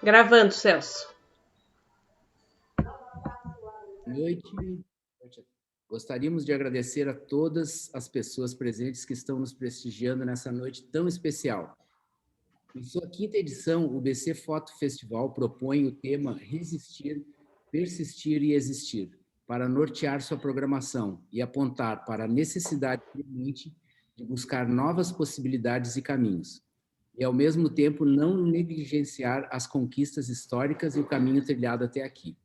Gravando, Celso. Boa noite. Gostaríamos de agradecer a todas as pessoas presentes que estão nos prestigiando nessa noite tão especial. Em sua quinta edição, o BC Foto Festival propõe o tema Resistir, Persistir e Existir, para nortear sua programação e apontar para a necessidade premente de buscar novas possibilidades e caminhos, e ao mesmo tempo não negligenciar as conquistas históricas e o caminho trilhado até aqui.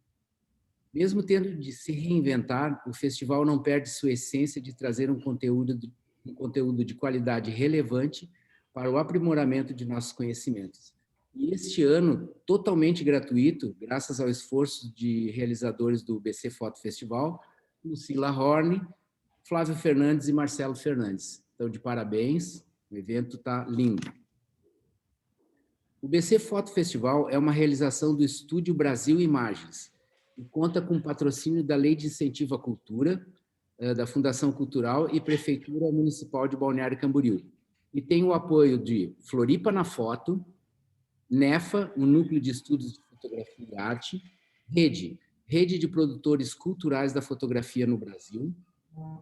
Mesmo tendo de se reinventar, o festival não perde sua essência de trazer um conteúdo de qualidade relevante para o aprimoramento de nossos conhecimentos. E este ano, totalmente gratuito, graças ao esforço de realizadores do BC Foto Festival, Lucila Horn, Flávio Fernandes e Marcelo Fernandes. Então, de parabéns, o evento está lindo. O BC Foto Festival é uma realização do Estúdio Brasil Imagens, e conta com o patrocínio da Lei de Incentivo à Cultura, da Fundação Cultural e Prefeitura Municipal de Balneário Camboriú. E tem o apoio de Floripa na Foto, NEFA, o Núcleo de Estudos de Fotografia e Arte, Rede de Produtores Culturais da Fotografia no Brasil,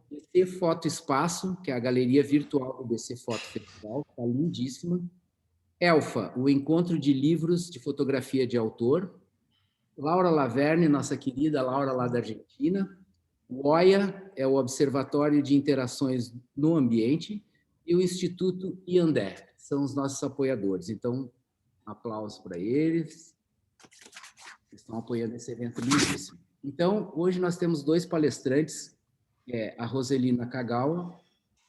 BC Foto Espaço, que é a galeria virtual do BC Foto Festival, está lindíssima, Elfa, o Encontro de Livros de Fotografia de Autor, Laura Laverne, nossa querida Laura lá da Argentina, o OIA, é o Observatório de Interações no Ambiente, e o Instituto IANDER, são os nossos apoiadores. Então, aplausos para eles, que estão apoiando esse evento lindíssimo. Então, hoje nós temos dois palestrantes, a Roselina Kagawa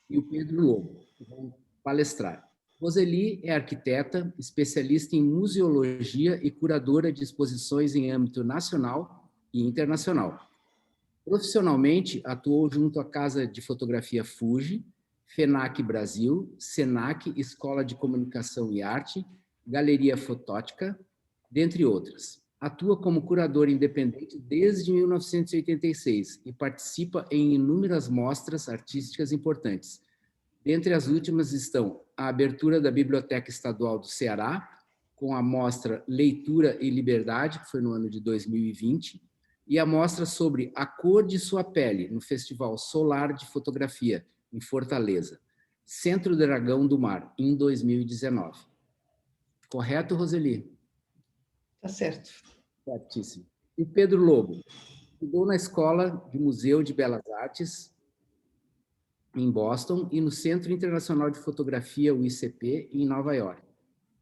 e o Pedro Lobo, que vão palestrar. Roseli é arquiteta, especialista em museologia e curadora de exposições em âmbito nacional e internacional. Profissionalmente, atuou junto à Casa de Fotografia Fuji, FENAC Brasil, SENAC, Escola de Comunicação e Arte, Galeria Fotótica, dentre outras. Atua como curadora independente desde 1986 e participa em inúmeras mostras artísticas importantes. Dentre as últimas estão a abertura da Biblioteca Estadual do Ceará, com a mostra Leitura e Liberdade, que foi no ano de 2020, e a mostra sobre A Cor de Sua Pele, no Festival Solar de Fotografia, em Fortaleza, Centro Dragão do Mar, em 2019. Correto, Roseli? Tá certo. Certíssimo. E Pedro Lobo, estudou na Escola de Museu de Belas Artes, em Boston, e no Centro Internacional de Fotografia, o ICP, em Nova York.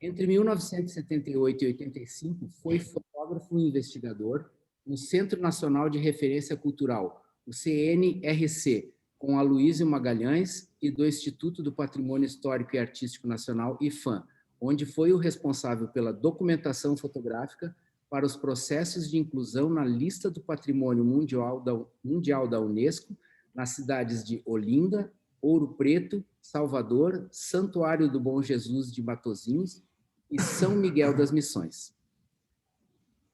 Entre 1978 e 85, foi fotógrafo e investigador no Centro Nacional de Referência Cultural, o CNRC, com Aloysio Magalhães, e do Instituto do Patrimônio Histórico e Artístico Nacional, IFAM, onde foi o responsável pela documentação fotográfica para os processos de inclusão na lista do Patrimônio Mundial da Unesco, nas cidades de Olinda, Ouro Preto, Salvador, Santuário do Bom Jesus de Matosinhos e São Miguel das Missões.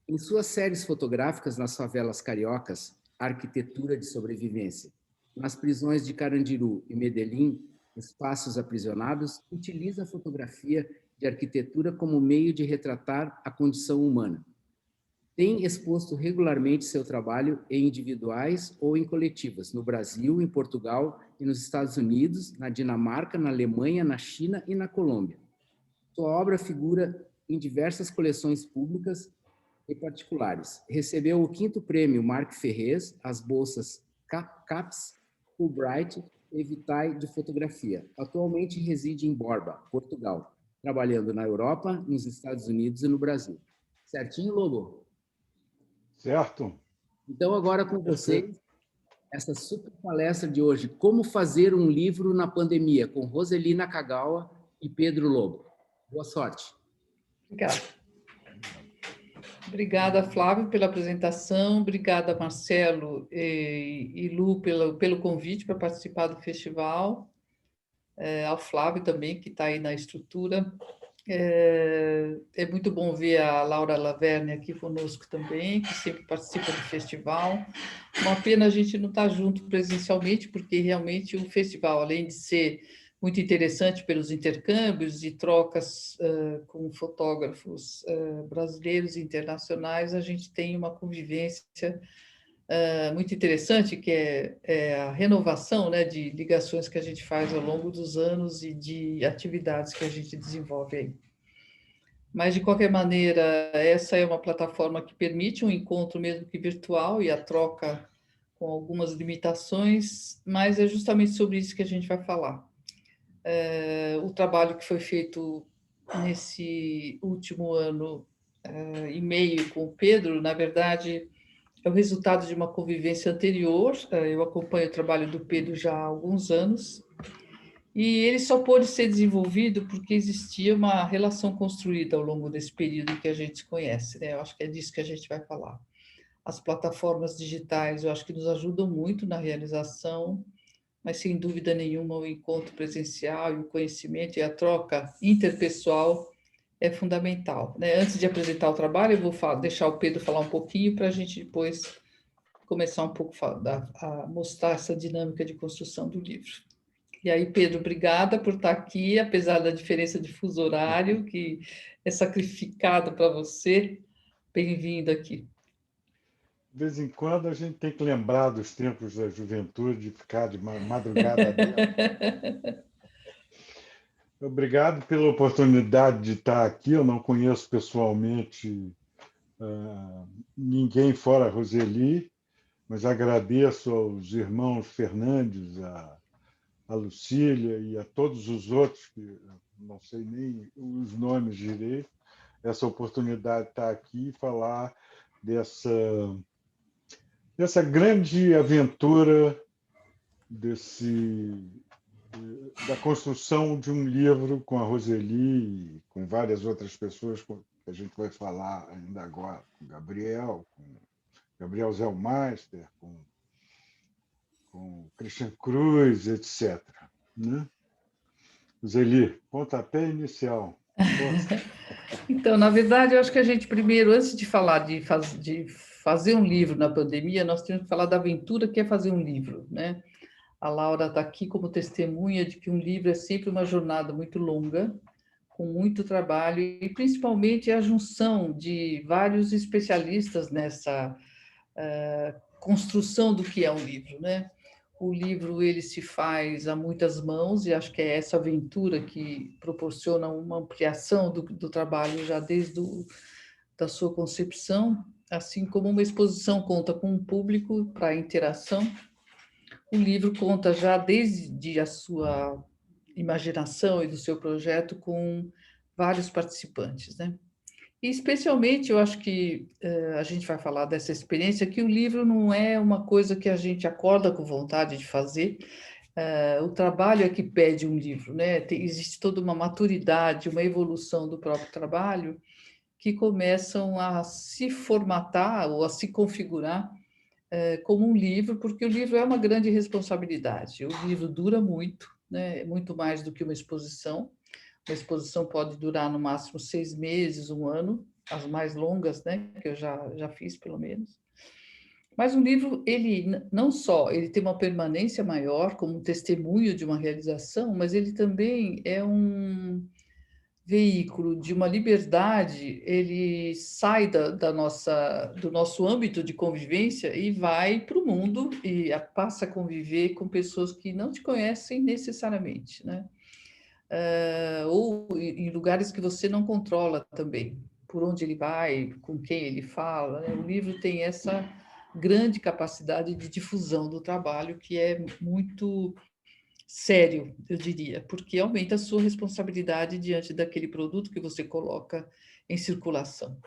Em suas séries fotográficas nas favelas cariocas, Arquitetura de Sobrevivência, nas prisões de Carandiru e Medellín, Espaços Aprisionados, utiliza a fotografia de arquitetura como meio de retratar a condição humana. Tem exposto regularmente seu trabalho em individuais ou em coletivas, no Brasil, em Portugal e nos Estados Unidos, na Dinamarca, na Alemanha, na China e na Colômbia. Sua obra figura em diversas coleções públicas e particulares. Recebeu o 5º Prêmio Marc Ferrez, as bolsas CAPES, Fulbright e Vitae de Fotografia. Atualmente reside em Borba, Portugal, trabalhando na Europa, nos Estados Unidos e no Brasil. Certinho, Lobo? Certo. Então, agora com vocês, essa super palestra de hoje, Como Fazer um Livro na Pandemia, com Roselina Kagawa e Pedro Lobo. Boa sorte. Obrigada. Obrigada, Flávio, pela apresentação. Obrigada, Marcelo e Lu, pelo convite para participar do festival. ao Flávio também, que está aí na estrutura. É muito bom ver a Laura Laverne aqui conosco também, que sempre participa do festival. Uma pena a gente não estar junto presencialmente, porque realmente o festival, além de ser muito interessante pelos intercâmbios e trocas com fotógrafos brasileiros e internacionais, a gente tem uma convivência muito interessante, que é a renovação, né, de ligações que a gente faz ao longo dos anos e de atividades que a gente desenvolve aí. Mas, de qualquer maneira, essa é uma plataforma que permite um encontro, mesmo que virtual, e a troca com algumas limitações, mas é justamente sobre isso que a gente vai falar. O trabalho que foi feito nesse último ano e meio com o Pedro, na verdade, é o resultado de uma convivência anterior. Eu acompanho o trabalho do Pedro já há alguns anos, e ele só pôde ser desenvolvido porque existia uma relação construída ao longo desse período que a gente se conhece, né? Eu acho que é disso que a gente vai falar. As plataformas digitais, eu acho que nos ajudam muito na realização, mas sem dúvida nenhuma o encontro presencial e o conhecimento e a troca interpessoal é fundamental, né? Antes de apresentar o trabalho, eu vou deixar o Pedro falar um pouquinho para a gente depois começar um pouco a mostrar essa dinâmica de construção do livro. E aí, Pedro, obrigada por estar aqui, apesar da diferença de fuso horário, que é sacrificado para você. Bem-vindo aqui. De vez em quando a gente tem que lembrar dos tempos da juventude, de ficar de madrugada dentro. Obrigado pela oportunidade de estar aqui. Eu não conheço pessoalmente ninguém fora a Roseli, mas agradeço aos irmãos Fernandes, a Lucília e a todos os outros, que não sei nem os nomes direito, essa oportunidade de estar aqui e falar dessa grande aventura da construção de um livro com a Roseli e com várias outras pessoas que a gente vai falar ainda agora, com Gabriel Zellmeister, com Christian Cruz, etc. Né? Roseli, pontapé inicial. Então, na verdade, eu acho que a gente primeiro, antes de falar de fazer um livro na pandemia, nós temos que falar da aventura que é fazer um livro, né? A Laura está aqui como testemunha de que um livro é sempre uma jornada muito longa, com muito trabalho, e principalmente a junção de vários especialistas nessa construção do que é um livro, né? O livro ele se faz a muitas mãos, e acho que é essa aventura que proporciona uma ampliação do trabalho já desde da sua concepção, assim como uma exposição conta com um público para interação. O livro conta já desde a sua imaginação e do seu projeto com vários participantes, né? E especialmente, eu acho que a gente vai falar dessa experiência, que o livro não é uma coisa que a gente acorda com vontade de fazer, o trabalho é que pede um livro, né? Existe toda uma maturidade, uma evolução do próprio trabalho que começam a se formatar ou a se configurar como um livro, porque o livro é uma grande responsabilidade. O livro dura muito, né? Muito mais do que uma exposição. Uma exposição pode durar no máximo 6 meses, um ano, as mais longas, né? Que eu já fiz, pelo menos. Mas um livro, ele não só ele tem uma permanência maior, como um testemunho de uma realização, mas ele também é um veículo de uma liberdade, ele sai do nosso âmbito de convivência e vai para o mundo e passa a conviver com pessoas que não te conhecem necessariamente, né? Ou em lugares que você não controla também, por onde ele vai, com quem ele fala, né? O livro tem essa grande capacidade de difusão do trabalho, que é muito sério, eu diria, porque aumenta a sua responsabilidade diante daquele produto que você coloca em circulação.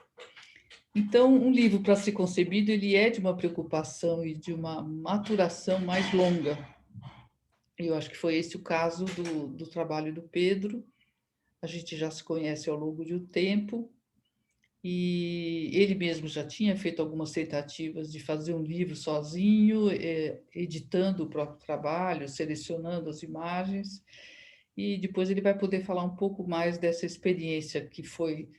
Então, um livro, para ser concebido, ele é de uma preocupação e de uma maturação mais longa. Eu acho que foi esse o caso do trabalho do Pedro. A gente já se conhece ao longo de um tempo, e ele mesmo já tinha feito algumas tentativas de fazer um livro sozinho, editando o próprio trabalho, selecionando as imagens, e depois ele vai poder falar um pouco mais dessa experiência que foi.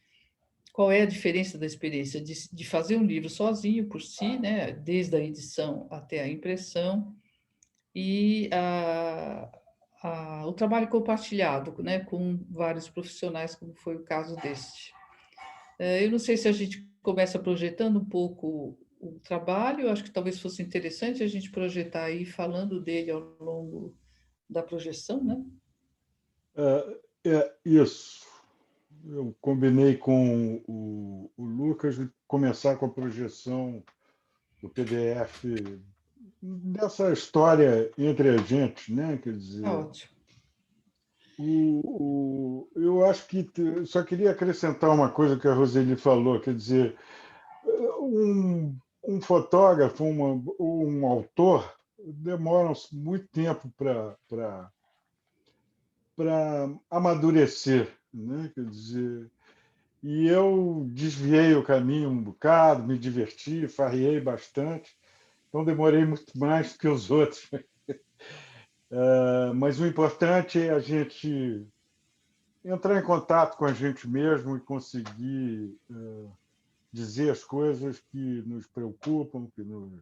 Qual é a diferença da experiência de fazer um livro sozinho por si, né, desde a edição até a impressão, e o trabalho compartilhado, né, com vários profissionais, como foi o caso deste. Eu não sei se a gente começa projetando um pouco o trabalho, eu acho que talvez fosse interessante a gente projetar aí, falando dele ao longo da projeção, né? Isso. Eu combinei com o Lucas de começar com a projeção do PDF dessa história entre a gente, né? Quer dizer, Ótimo. eu acho que só queria acrescentar uma coisa que a Roseli falou, quer dizer, um fotógrafo, um autor demoram muito tempo para amadurecer, né? Quer dizer, e eu desviei o caminho um bocado, me diverti, farriei bastante, então demorei muito mais que os outros. Mas o importante é a gente entrar em contato com a gente mesmo e conseguir dizer as coisas que nos preocupam, que nos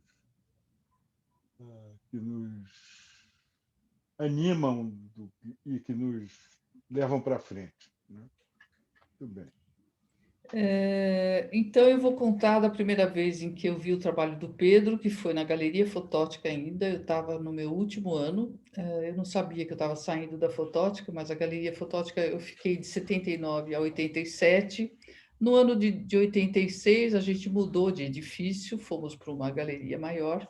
animam e que nos levam para frente, né? Muito bem. Então, eu vou contar da primeira vez em que eu vi o trabalho do Pedro, que foi na Galeria Fotótica ainda. Eu estava no meu último ano, eu não sabia que eu estava saindo da Fotótica, mas a Galeria Fotótica eu fiquei de 79 a 87. No ano de 86, a gente mudou de edifício, fomos para uma galeria maior,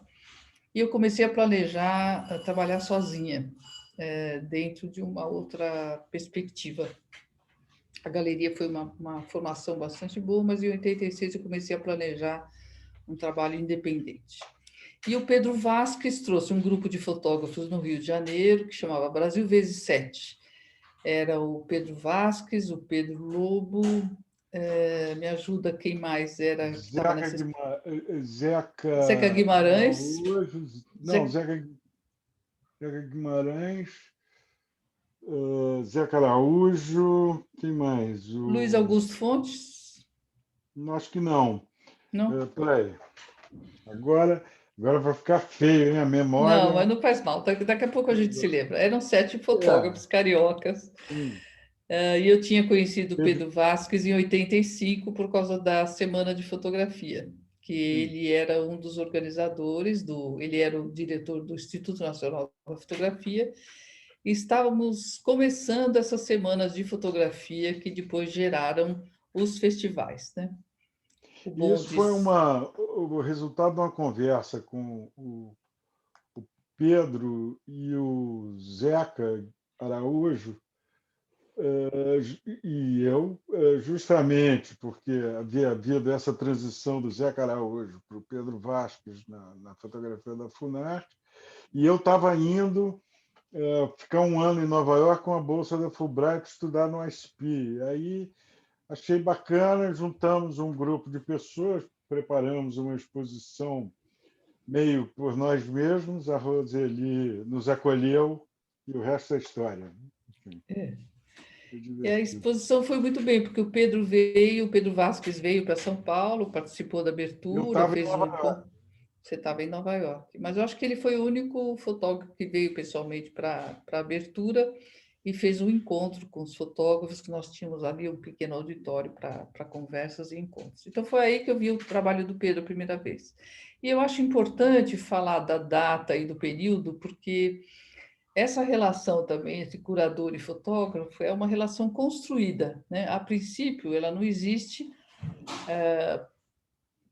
e eu comecei a planejar, a trabalhar sozinha, dentro de uma outra perspectiva. A galeria foi uma formação bastante boa, mas em 86 eu comecei a planejar um trabalho independente. E o Pedro Vasques trouxe um grupo de fotógrafos no Rio de Janeiro, que chamava Brasil vezes 7. Era o Pedro Vasques, o Pedro Lobo, me ajuda quem mais era que estava nessa... Zeca Guimarães. Não, Zeca Guimarães, Zeca Araújo, quem mais? Luiz Augusto Fontes? Acho que não. Não? Peraí. Agora vai ficar feio, hein? A memória. Não, mas não faz mal. Daqui a pouco a gente se lembra. Eram 7 fotógrafos cariocas. E eu tinha conhecido o Pedro Vasques em 85 por causa da Semana de Fotografia, que ele era um dos organizadores, ele era o diretor do Instituto Nacional da Fotografia, e estávamos começando essas semanas de fotografia que depois geraram os festivais, né? Isso foi o resultado de uma conversa com o Pedro e o Zeca Araújo, e eu, justamente porque havia havido essa transição do Zeca Araújo para o Pedro Vasques na fotografia da Funarte, e eu estava indo ficar um ano em Nova York com a bolsa da Fulbright estudar no ISP. Aí achei bacana, juntamos um grupo de pessoas, preparamos uma exposição meio por nós mesmos, a Roseli nos acolheu e o resto é história. Enfim. E a exposição foi muito bem, porque o Pedro Vasques veio para São Paulo, participou da abertura, fez um... Você estava em Nova York. Mas eu acho que ele foi o único fotógrafo que veio pessoalmente para a abertura e fez um encontro com os fotógrafos, que nós tínhamos ali um pequeno auditório para conversas e encontros. Então, foi aí que eu vi o trabalho do Pedro a primeira vez. E eu acho importante falar da data e do período, porque essa relação também entre curador e fotógrafo é uma relação construída, né? A princípio, ela não existe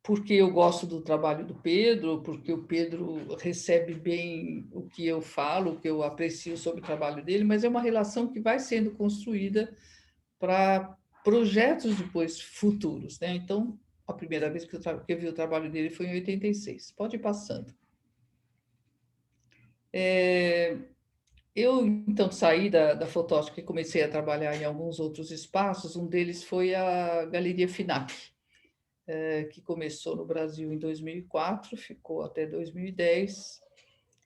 porque eu gosto do trabalho do Pedro, porque o Pedro recebe bem o que eu falo, o que eu aprecio sobre o trabalho dele, mas é uma relação que vai sendo construída para projetos depois futuros, né? Então, a primeira vez que eu vi o trabalho dele foi em 86. Pode ir passando. Eu, então, saí da Fotótica e comecei a trabalhar em alguns outros espaços. Um deles foi a Galeria Finac, que começou no Brasil em 2004, ficou até 2010,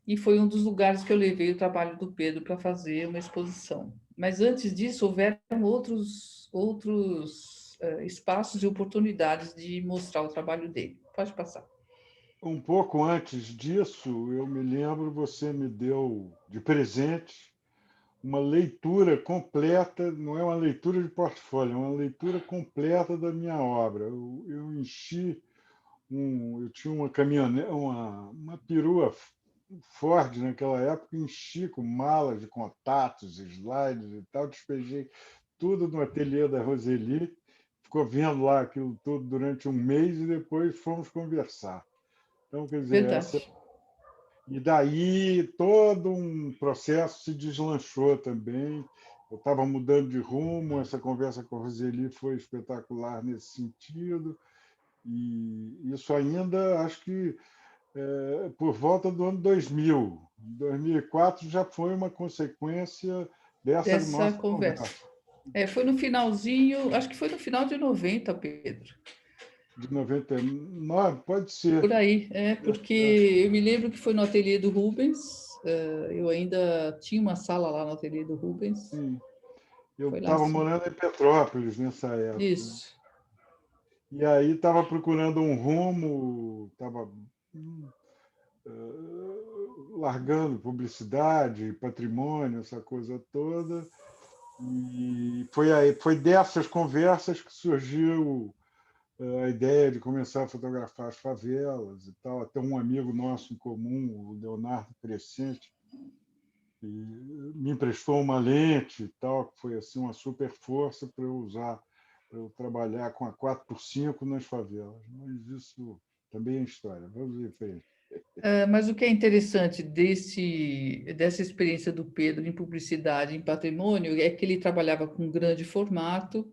e foi um dos lugares que eu levei o trabalho do Pedro para fazer uma exposição. Mas antes disso, houveram outros espaços e oportunidades de mostrar o trabalho dele. Pode passar. Um pouco antes disso, eu me lembro, você me deu de presente uma leitura completa, não é uma leitura de portfólio, é uma leitura completa da minha obra. Eu enchi eu tinha uma caminhonete, uma perua Ford naquela época, enchi com malas de contatos, slides e tal, despejei tudo no ateliê da Roseli, ficou vendo lá aquilo tudo durante um mês e depois fomos conversar. Então, quer dizer, Verdade. E daí todo um processo se deslanchou também. Eu estava mudando de rumo, essa conversa com a Roseli foi espetacular nesse sentido. E isso ainda, acho que por volta do ano 2000. 2004 já foi uma consequência dessa Dessa nossa conversa. conversa. Foi no finalzinho, acho que foi no final de 90, Pedro. De 99, pode ser. Por aí, porque eu me lembro que foi no ateliê do Rubens, eu ainda tinha uma sala lá no ateliê do Rubens. Sim. Eu Foi lá, estava sim. morando em Petrópolis nessa época. Isso. E aí estava procurando um rumo, estava largando publicidade, patrimônio, essa coisa toda. E foi dessas conversas que surgiu a ideia de começar a fotografar as favelas e tal. Até um amigo nosso em comum, o Leonardo Crescente, que me emprestou uma lente e tal, que foi assim uma super força para eu usar, para eu trabalhar com a 4x5 nas favelas. Mas isso também é história. Vamos em frente. Mas o que é interessante dessa experiência do Pedro em publicidade, em patrimônio, é que ele trabalhava com grande formato,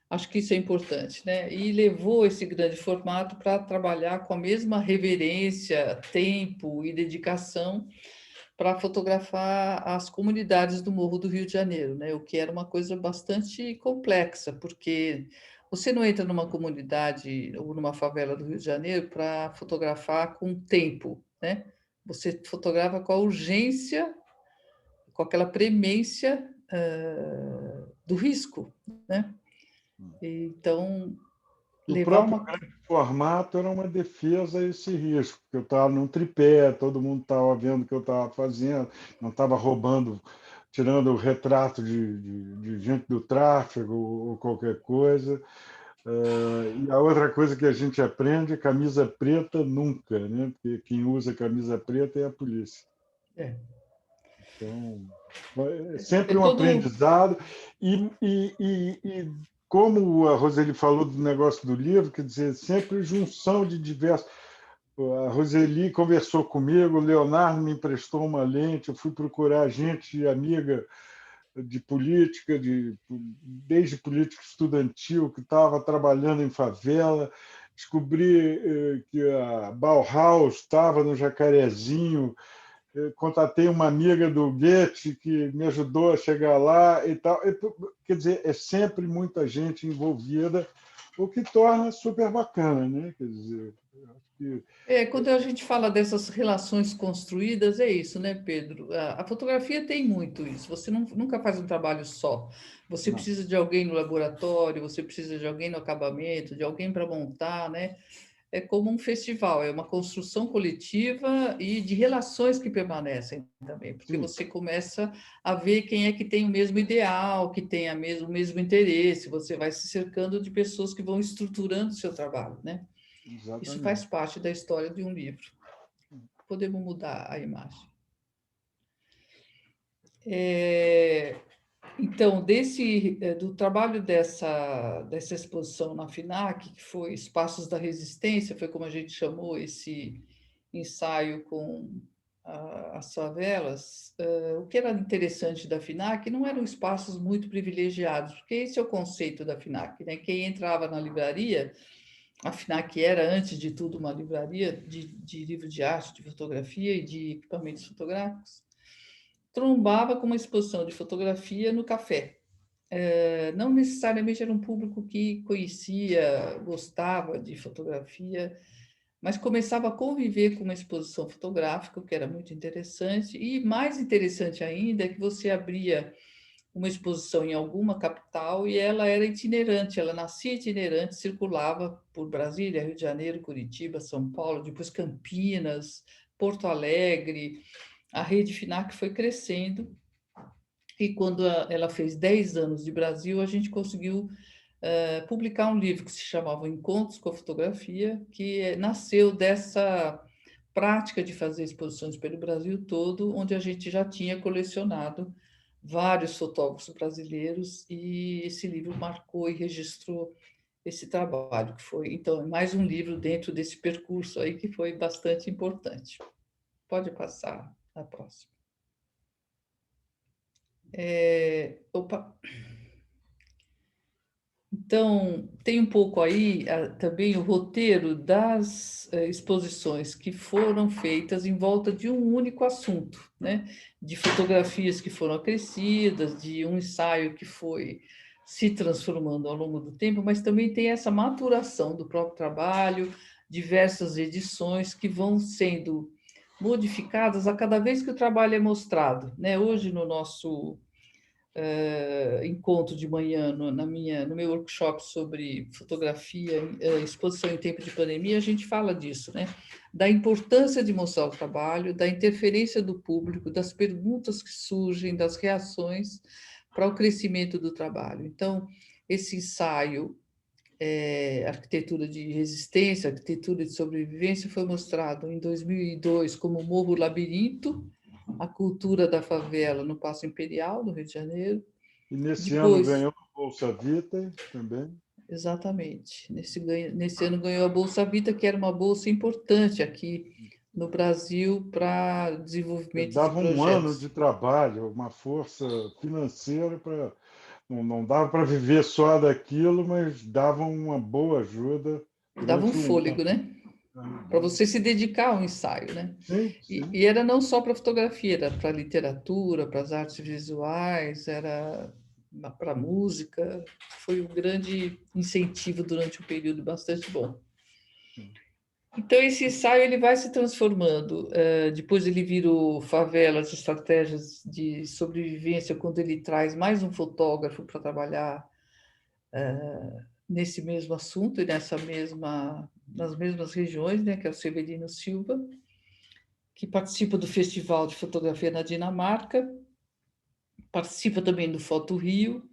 acho que isso é importante, né? E levou esse grande formato para trabalhar com a mesma reverência, tempo e dedicação para fotografar as comunidades do Morro do Rio de Janeiro, né? O que era uma coisa bastante complexa, porque você não entra numa comunidade ou numa favela do Rio de Janeiro para fotografar com tempo, né? Você fotografa com a urgência, com aquela premência do risco, né? Então, O levar próprio uma... grande formato era uma defesa a esse risco, porque eu estava num tripé, todo mundo estava vendo o que eu estava fazendo, não estava roubando, tirando o retrato de gente do tráfego ou qualquer coisa. E a outra coisa que a gente aprende é camisa preta nunca, né? Porque quem usa camisa preta é a polícia. É, Então, é sempre é um todo... aprendizado. E como a Roseli falou do negócio do livro, quer dizer, sempre junção de diversos. A Roseli conversou comigo, o Leonardo me emprestou uma lente, eu fui procurar gente amiga de política, desde política estudantil, que estava trabalhando em favela. Descobri que a Bauhaus estava no Jacarezinho. Eu contatei uma amiga do Goethe que me ajudou a chegar lá e tal. Quer dizer, é sempre muita gente envolvida, o que torna super bacana, né? Quer dizer, eu acho que Quando a gente fala dessas relações construídas, é isso, né, Pedro? A fotografia tem muito isso. Você nunca faz um trabalho só. Você não, precisa de alguém no laboratório, você precisa de alguém no acabamento, de alguém para montar, né? É como um festival, é uma construção coletiva e de relações que permanecem também, porque sim, você começa a ver quem é que tem o mesmo ideal, que tem o mesmo interesse, você vai se cercando de pessoas que vão estruturando o seu trabalho, né? Isso exatamente. faz parte da história de um livro. Podemos mudar a imagem. Então, do trabalho dessa exposição na FINAC, que foi Espaços da Resistência, foi como a gente chamou esse ensaio com as favelas, o que era interessante da FINAC não eram espaços muito privilegiados, porque esse é o conceito da FINAC, né? Quem entrava na livraria, a FINAC era, antes de tudo, uma livraria de livro de arte, de fotografia e de equipamentos fotográficos, trombava com uma exposição de fotografia no café. Não necessariamente era um público que conhecia, gostava de fotografia, mas começava a conviver com uma exposição fotográfica, o que era muito interessante, e mais interessante ainda é que você abria uma exposição em alguma capital e ela era itinerante, ela nascia itinerante, circulava por Brasília, Rio de Janeiro, Curitiba, São Paulo, depois Campinas, Porto Alegre. A rede FINAC foi crescendo e quando ela fez 10 anos de Brasil, a gente conseguiu publicar um livro que se chamava Encontros com a Fotografia, que nasceu dessa prática de fazer exposições pelo Brasil todo, onde a gente já tinha colecionado vários fotógrafos brasileiros e esse livro marcou e registrou esse trabalho, que foi, então, é mais um livro dentro desse percurso aí que foi bastante importante. Pode passar a próxima. Opa. Então, tem um pouco aí também o roteiro das exposições que foram feitas em volta de um único assunto, né? De fotografias que foram acrescidas, de um ensaio que foi se transformando ao longo do tempo, mas também tem essa maturação do próprio trabalho, diversas edições que vão sendo modificadas a cada vez que o trabalho é mostrado, né? Hoje, no nosso encontro de manhã no meu workshop sobre fotografia, exposição em tempo de pandemia, a gente fala disso, né? Da importância de mostrar o trabalho, da interferência do público, das perguntas que surgem, das reações para o crescimento do trabalho. Então, esse ensaio, Arquitetura de Resistência, Arquitetura de Sobrevivência, foi mostrado em 2002 como Morro Labirinto, a cultura da favela no Paço Imperial, no Rio de Janeiro. E nesse Depois, ano ganhou a Bolsa Vita também. exatamente. Nesse ano ganhou a Bolsa Vita, que era uma bolsa importante aqui no Brasil para desenvolvimento de Dava um ano de projetos. trabalho, uma força financeira para. Não dava para viver só daquilo, mas dava uma boa ajuda Dava um durante um fôlego, ano. né? Para você se dedicar ao ensaio, né? Sim, sim. E era não só para fotografia, era para literatura, para as artes visuais, era para música. Foi um grande incentivo durante um período bastante bom. Então, esse ensaio ele vai se transformando. Depois ele vira o Favelas, Estratégias de Sobrevivência, quando ele traz mais um fotógrafo para trabalhar nesse mesmo assunto e nas mesmas regiões, né, que é o Severino Silva, que participa do Festival de Fotografia na Dinamarca, participa também do Foto Rio.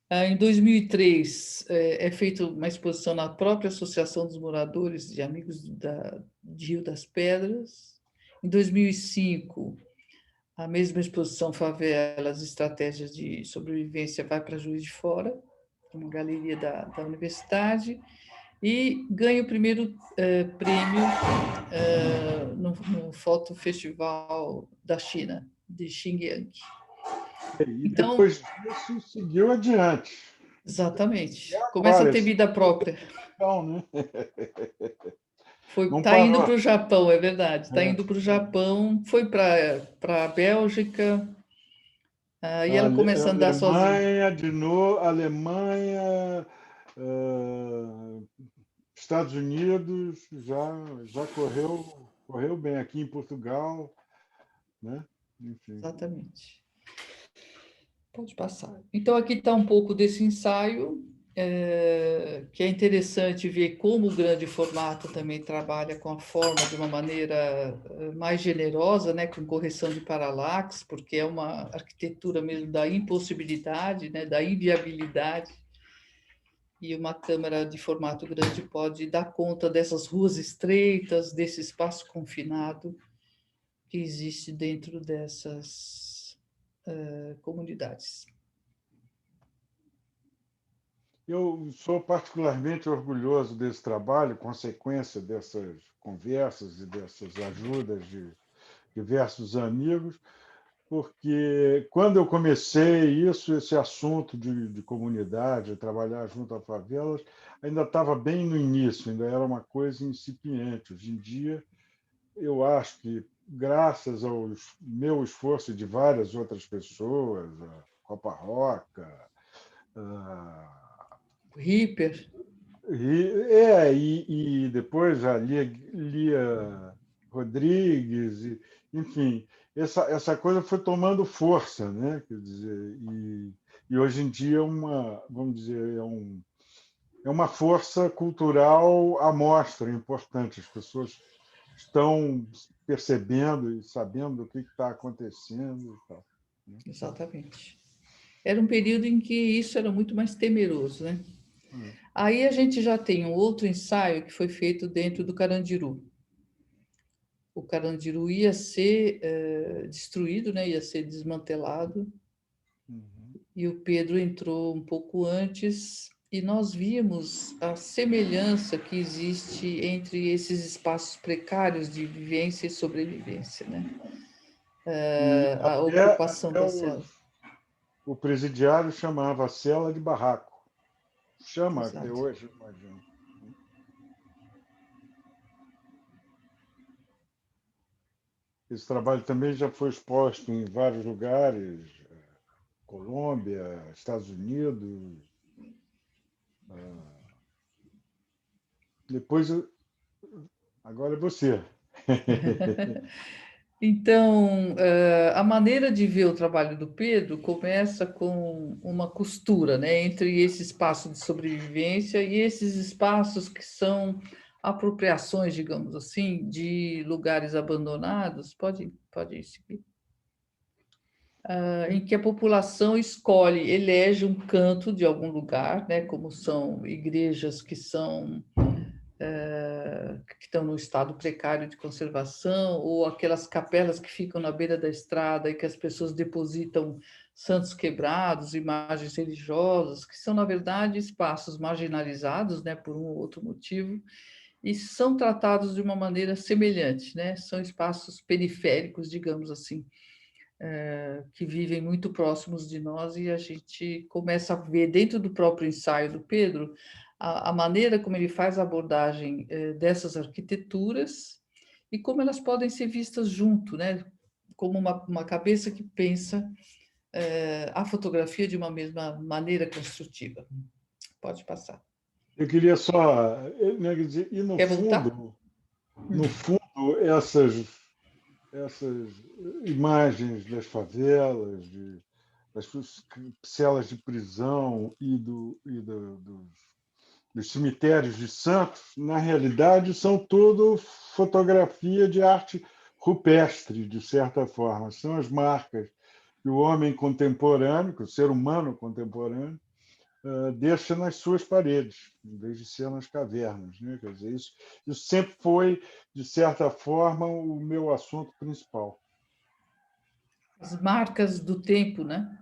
Em 2003, é feita uma exposição na própria Associação dos Moradores de Amigos de Rio das Pedras. Em 2005, a mesma exposição Favelas, Estratégias de Sobrevivência vai para Juiz de Fora, uma galeria da universidade, e ganha o primeiro prêmio no Foto Festival da China, de Xinjiang. E Então, depois disso, seguiu adiante. exatamente. E Começa a agora, ter vida própria. então, né? Não Está indo para parou. o Japão, é verdade. Está indo para o Japão, foi para a Bélgica, e ela começa a andar sozinha. Alemanha, de novo, Alemanha, Estados Unidos, já correu bem aqui em Portugal, né? Enfim. Exatamente. Pode passar. Então, aqui está um pouco desse ensaio, que é interessante ver como o grande formato também trabalha com a forma de uma maneira mais generosa, né, com correção de paralaxe, porque é uma arquitetura mesmo da impossibilidade, né, da inviabilidade, e uma câmera de formato grande pode dar conta dessas ruas estreitas, desse espaço confinado que existe dentro dessas comunidades. Eu sou particularmente orgulhoso desse trabalho, consequência dessas conversas e dessas ajudas de diversos amigos, porque quando eu comecei esse assunto de comunidade, de trabalhar junto a favelas, ainda estava bem no início, ainda era uma coisa incipiente. Hoje em dia, eu acho que, graças ao meu esforço e de várias outras pessoas, a Copa Roca, Ripper. e depois a Lia Rodrigues, enfim, essa coisa foi tomando força, né? Quer dizer, e hoje em dia vamos dizer, é uma força cultural à mostra, importante. As pessoas estão percebendo e sabendo o que está acontecendo e tal. Exatamente. Era um período em que isso era muito mais temeroso, né? Aí a gente já tem um outro ensaio que foi feito dentro do Carandiru. O Carandiru ia ser destruído, né? Ia ser desmantelado. E o Pedro entrou um pouco antes e nós vimos a semelhança que existe entre esses espaços precários de vivência e sobrevivência, né? A ocupação da cela. O presidiário chamava a cela de barraco. Chama Exato. até hoje, imagino. Esse trabalho também já foi exposto em vários lugares, Colômbia, Estados Unidos. Depois, agora é você. Então, a maneira de ver o trabalho do Pedro começa com uma costura, né, entre esse espaço de sobrevivência e esses espaços que são apropriações, digamos assim, de lugares abandonados. Pode ir seguir. Em que a população escolhe, elege um canto de algum lugar, né, como são igrejas que estão no estado precário de conservação, ou aquelas capelas que ficam na beira da estrada e que as pessoas depositam santos quebrados, imagens religiosas, que são, na verdade, espaços marginalizados, né, por um ou outro motivo, e são tratados de uma maneira semelhante, né? São espaços periféricos, digamos assim, que vivem muito próximos de nós, e a gente começa a ver dentro do próprio ensaio do Pedro a maneira como ele faz a abordagem dessas arquiteturas e como elas podem ser vistas junto, né? Como uma cabeça que pensa a fotografia de uma mesma maneira construtiva. Pode passar. Eu queria só, né, dizer, e Quer voltar? no fundo, essas imagens das favelas, das celas de prisão dos cemitérios de santos, na realidade, são tudo fotografia de arte rupestre, de certa forma. São as marcas que o homem contemporâneo, que o ser humano contemporâneo, deixa nas suas paredes, em vez de ser nas cavernas, né? Quer dizer, isso sempre foi, de certa forma, o meu assunto principal. As marcas do tempo, né?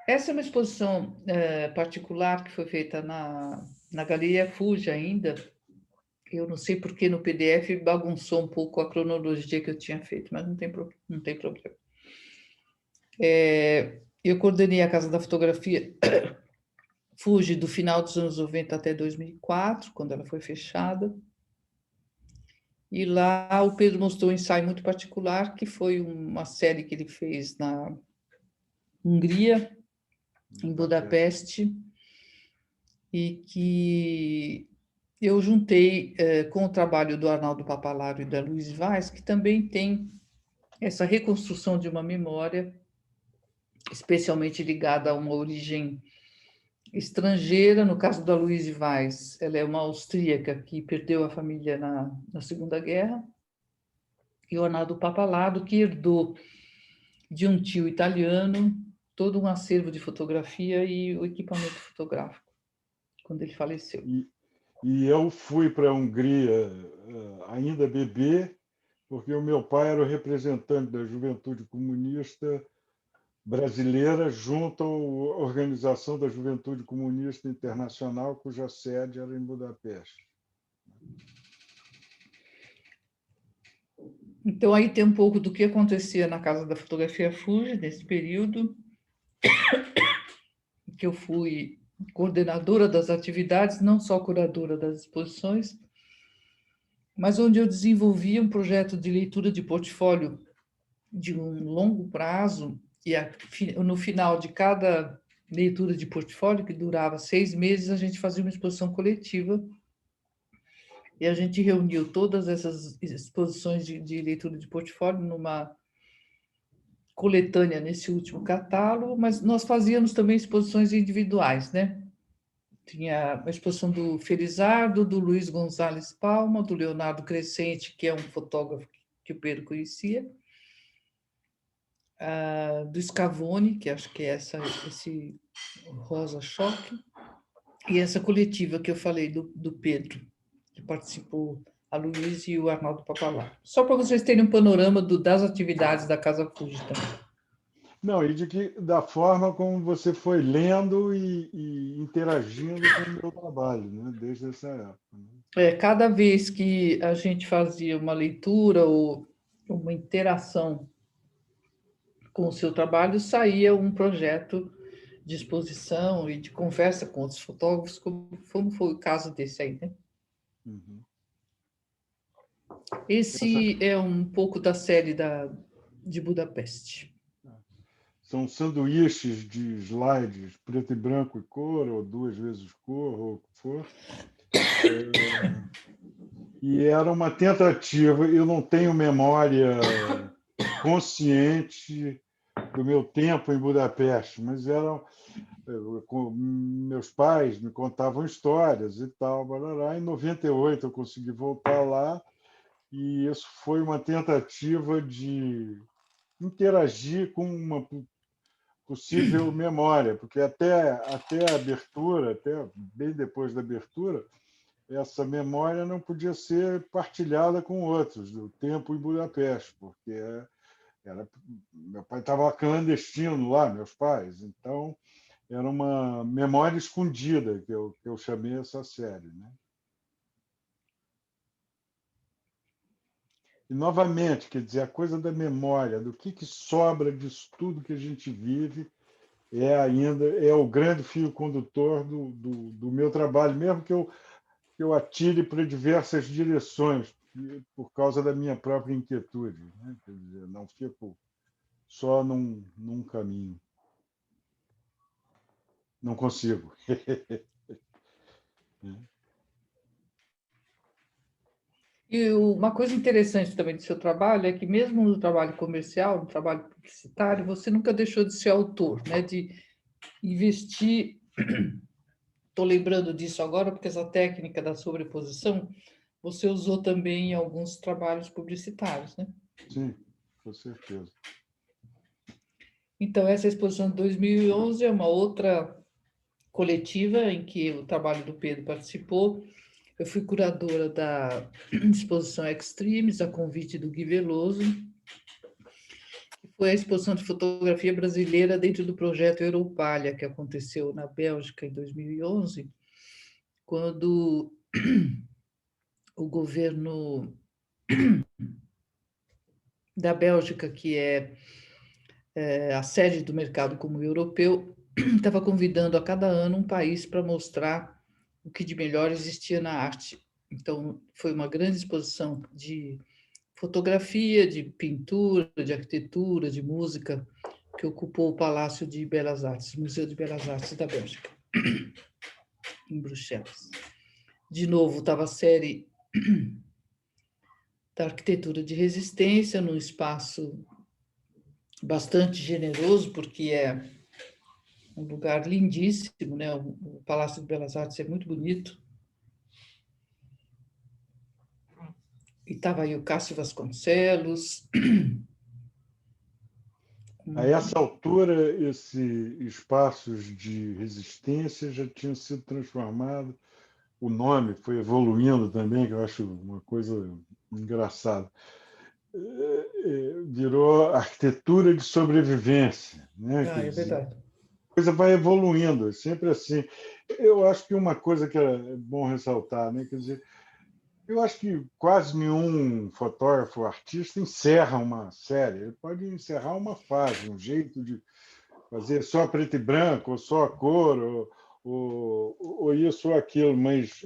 Essa é uma exposição particular que foi feita na Galeria Fuji ainda. Eu não sei porque no PDF bagunçou um pouco a cronologia que eu tinha feito, mas não tem problema. Eu coordenei a Casa da Fotografia Fuji do final dos anos 90 até 2004, quando ela foi fechada. E lá o Pedro mostrou um ensaio muito particular, que foi uma série que ele fez na Hungria, em Budapeste, e que eu juntei com o trabalho do Arnaldo Pappalardo e da Louise Weiss, que também tem essa reconstrução de uma memória, especialmente ligada a uma origem estrangeira. No caso da Louise Weiss, ela é uma austríaca que perdeu a família na Segunda Guerra, e o Arnaldo Pappalardo, que herdou de um tio italiano todo um acervo de fotografia e o equipamento fotográfico, quando ele faleceu. E eu fui para a Hungria ainda bebê, porque o meu pai era o representante da Juventude Comunista Brasileira junto à Organização da Juventude Comunista Internacional, cuja sede era em Budapeste. Então, aí tem um pouco do que acontecia na Casa da Fotografia Fuji, nesse período, que eu fui coordenadora das atividades, não só curadora das exposições, mas onde eu desenvolvia um projeto de leitura de portfólio de um longo prazo, e no final de cada leitura de portfólio, que durava 6 meses, a gente fazia uma exposição coletiva E a gente reuniu todas essas exposições de leitura de portfólio numa coletânea nesse último catálogo, mas nós fazíamos também exposições individuais, né? Tinha a exposição do Felizardo, do Luiz Gonzalez Palma, do Leonardo Crescente, que é um fotógrafo que o Pedro conhecia, do Scavone, que acho que é esse rosa choque, e essa coletiva que eu falei do Pedro, que participou, a Luiz e o Arnaldo Papalá. Só para vocês terem um panorama das atividades da Casa Fuji também. Não, e da forma como você foi lendo e interagindo com o meu trabalho, né? Desde essa época. Né? Cada vez que a gente fazia uma leitura ou uma interação com o seu trabalho, saía um projeto de exposição e de conversa com outros fotógrafos, como foi o caso desse aí, né? Uhum. Esse é um pouco da série de Budapeste. São sanduíches de slides preto e branco e cor, ou 2 vezes cor, ou o que for. E era uma tentativa, eu não tenho memória consciente do meu tempo em Budapeste, mas meus pais me contavam histórias e tal. Barará. Em 98 eu consegui voltar lá e isso foi uma tentativa de interagir com uma possível memória, porque até a abertura, até bem depois da abertura, essa memória não podia ser partilhada com outros do tempo em Budapeste, porque meu pai estava clandestino lá, meus pais, então era uma memória escondida que eu chamei essa série, né? E novamente, quer dizer, a coisa da memória, do que sobra disso tudo que a gente vive, é o grande fio condutor do meu trabalho, mesmo que eu atire para diversas direções, por causa da minha própria inquietude. Né? Quer dizer, não fico só num caminho. Não consigo. E uma coisa interessante também do seu trabalho é que, mesmo no trabalho comercial, no trabalho publicitário, você nunca deixou de ser autor, né? De investir. Estou lembrando disso agora, porque essa técnica da sobreposição você usou também em alguns trabalhos publicitários, né? Sim, com certeza. Então, essa exposição de 2011 é uma outra coletiva em que o trabalho do Pedro participou. Eu fui curadora da exposição Extremes, a convite do Gui Veloso, que foi a exposição de fotografia brasileira dentro do projeto Europalha, que aconteceu na Bélgica em 2011, quando o governo da Bélgica, que é a sede do mercado comum europeu, estava convidando a cada ano um país para mostrar o que de melhor existia na arte. Então, foi uma grande exposição de fotografia, de pintura, de arquitetura, de música, que ocupou o Palácio de Belas Artes, Museu de Belas Artes da Bélgica, em Bruxelas. De novo, estava a série da arquitetura de resistência, num espaço bastante generoso, porque é um lugar lindíssimo, né? O Palácio de Belas Artes é muito bonito. E estava aí o Cássio Vasconcelos. A essa altura, esses espaços de resistência já tinham sido transformados. O nome foi evoluindo também, que eu acho uma coisa engraçada. Virou arquitetura de sobrevivência. Né? É verdade. A coisa vai evoluindo, é sempre assim. Eu acho que uma coisa que é bom ressaltar, né? Quer dizer, eu acho que quase nenhum fotógrafo, artista encerra uma série. Ele pode encerrar uma fase, um jeito de fazer só preto e branco, ou só a cor, ou isso ou aquilo, mas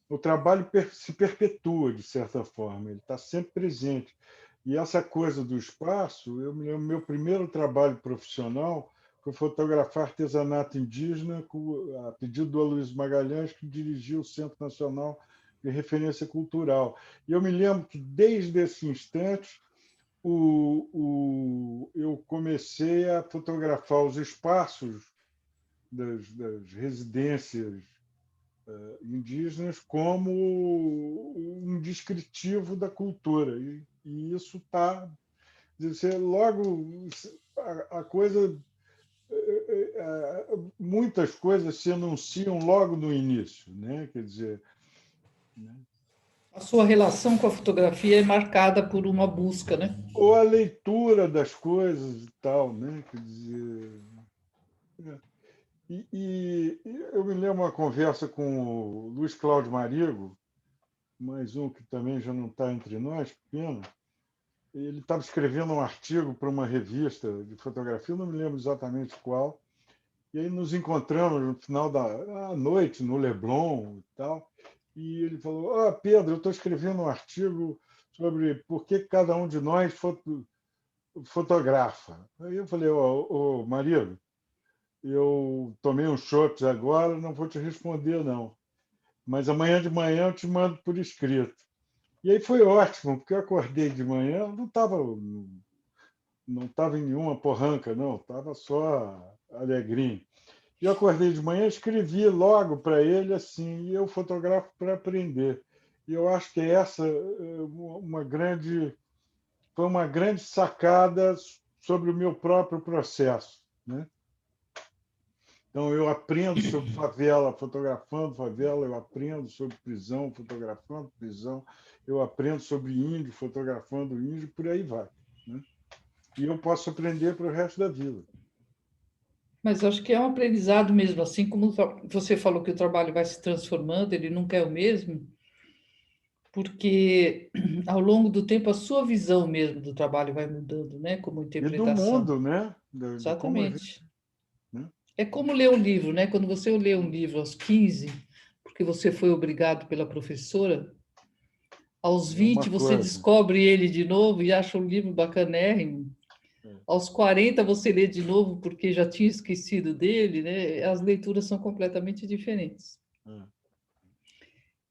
o trabalho se perpetua, de certa forma, ele está sempre presente. E essa coisa do espaço, eu me lembro, meu primeiro trabalho profissional foi fotografar artesanato indígena, a pedido do Aloysio Magalhães, que dirigiu o Centro Nacional de referência cultural. E eu me lembro que, desde esse instante, eu comecei a fotografar os espaços das residências indígenas como um descritivo da cultura. E isso está... Logo, a coisa... muitas coisas se anunciam logo no início, né? Quer dizer... Né? A sua relação com a fotografia é marcada por uma busca, né? Ou a leitura das coisas e tal, né? Quer dizer... E eu me lembro uma conversa com o Luiz Cláudio Marigo, mais um que também já não está entre nós, pena. Ele estava escrevendo um artigo para uma revista de fotografia, não me lembro exatamente qual, e aí nos encontramos no final da noite, no Leblon e tal, e ele falou: Pedro, eu estou escrevendo um artigo sobre por que cada um de nós fotografa. Aí eu falei: Marido, eu tomei um chopp agora, não vou te responder, não. Mas amanhã de manhã eu te mando por escrito. E aí foi ótimo, porque eu acordei de manhã, não estava em nenhuma porranca, não, estava só alegrinho. E eu acordei de manhã, escrevi logo para ele assim, e eu fotografo para aprender. E eu acho que essa foi uma grande sacada sobre o meu próprio processo, né? Então, eu aprendo sobre favela fotografando favela, eu aprendo sobre prisão fotografando prisão, eu aprendo sobre índio fotografando índio, por aí vai, né? E eu posso aprender para o resto da vida. Mas acho que é um aprendizado mesmo, assim como você falou que o trabalho vai se transformando, ele nunca é o mesmo, porque ao longo do tempo a sua visão mesmo do trabalho vai mudando, né? Como E do interpretação. mundo, né? De como a gente, Exatamente. né? É como ler um livro, né? Quando você lê um livro aos 15, porque você foi obrigado pela professora, aos 20 você descobre ele de novo e acha um livro bacanérrimo. Aos 40 você lê de novo porque já tinha esquecido dele, né? As leituras são completamente diferentes.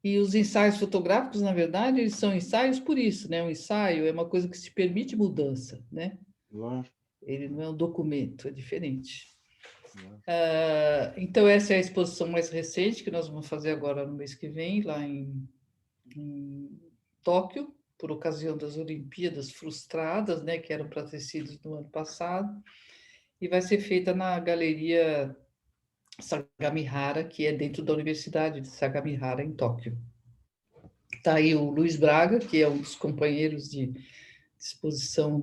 E os ensaios fotográficos, na verdade, eles são ensaios por isso, né? Um ensaio é uma coisa que se permite mudança, né? Ele não é um documento, é diferente. Então, essa é a exposição mais recente que nós vamos fazer agora no mês que vem, lá em Tóquio, por ocasião das Olimpíadas frustradas, né, que eram para ter sido no ano passado, e vai ser feita na Galeria Sagamihara, que é dentro da Universidade de Sagamihara, em Tóquio. Está aí o Luiz Braga, que é um dos companheiros de exposição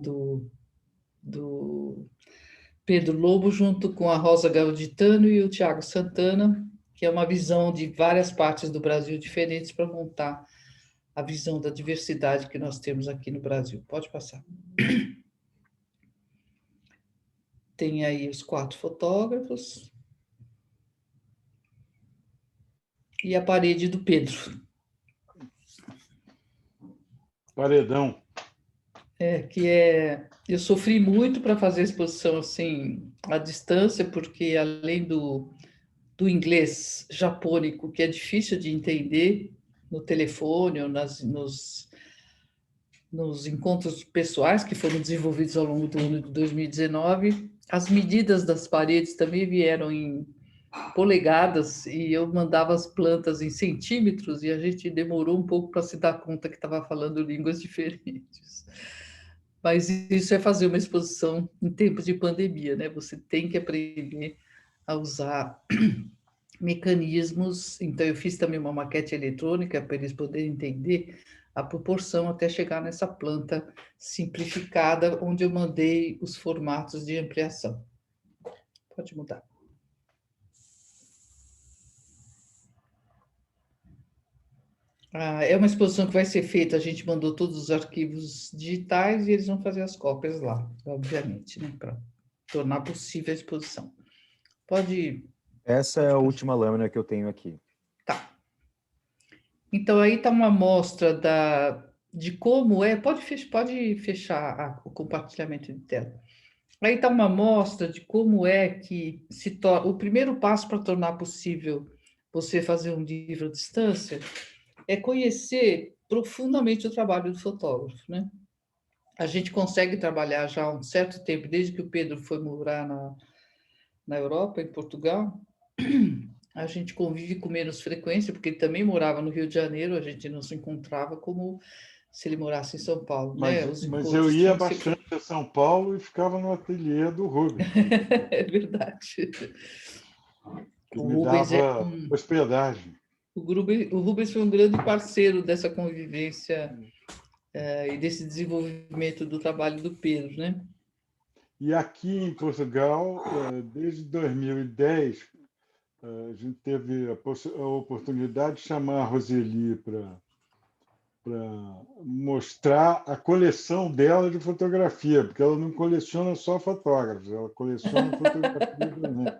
do Pedro Lobo, junto com a Rosa Gauditano e o Tiago Santana, que é uma visão de várias partes do Brasil diferentes para montar a visão da diversidade que nós temos aqui no Brasil. Pode passar. Tem aí os 4 fotógrafos. E a parede do Pedro. Paredão. Eu sofri muito para fazer a exposição assim, à distância, porque além do inglês japônico, que é difícil de entender no telefone ou nos encontros pessoais que foram desenvolvidos ao longo do ano de 2019, as medidas das paredes também vieram em polegadas e eu mandava as plantas em centímetros e a gente demorou um pouco para se dar conta que estava falando línguas diferentes. Mas isso é fazer uma exposição em tempos de pandemia, né? Você tem que aprender a usar mecanismos. Então, eu fiz também uma maquete eletrônica para eles poderem entender a proporção até chegar nessa planta simplificada, onde eu mandei os formatos de ampliação. Pode mudar. É uma exposição que vai ser feita, a gente mandou todos os arquivos digitais e eles vão fazer as cópias lá, obviamente, né, para tornar possível a exposição. Pode... Essa é a última lâmina que eu tenho aqui. Tá. Então, aí está uma amostra de como é... Pode fechar o compartilhamento de tela. Aí está uma amostra de como é que se torna... O primeiro passo para tornar possível você fazer um livro à distância é conhecer profundamente o trabalho do fotógrafo, né? A gente consegue trabalhar já há um certo tempo, desde que o Pedro foi morar na Europa, em Portugal. A gente convive com menos frequência, porque ele também morava no Rio de Janeiro, a gente não se encontrava como se ele morasse em São Paulo, né? Os Mas eu encontros ia tinham que ser... bastante a São Paulo e ficava no ateliê do Rubens, É verdade. que O me Rubens é dava hospedagem. o Rubens foi um grande parceiro dessa convivência e desse desenvolvimento do trabalho do Pedro, né? E aqui em Portugal, desde 2010, a gente teve a oportunidade de chamar a Roseli para mostrar a coleção dela de fotografia, porque ela não coleciona só fotógrafos, ela coleciona fotografia também.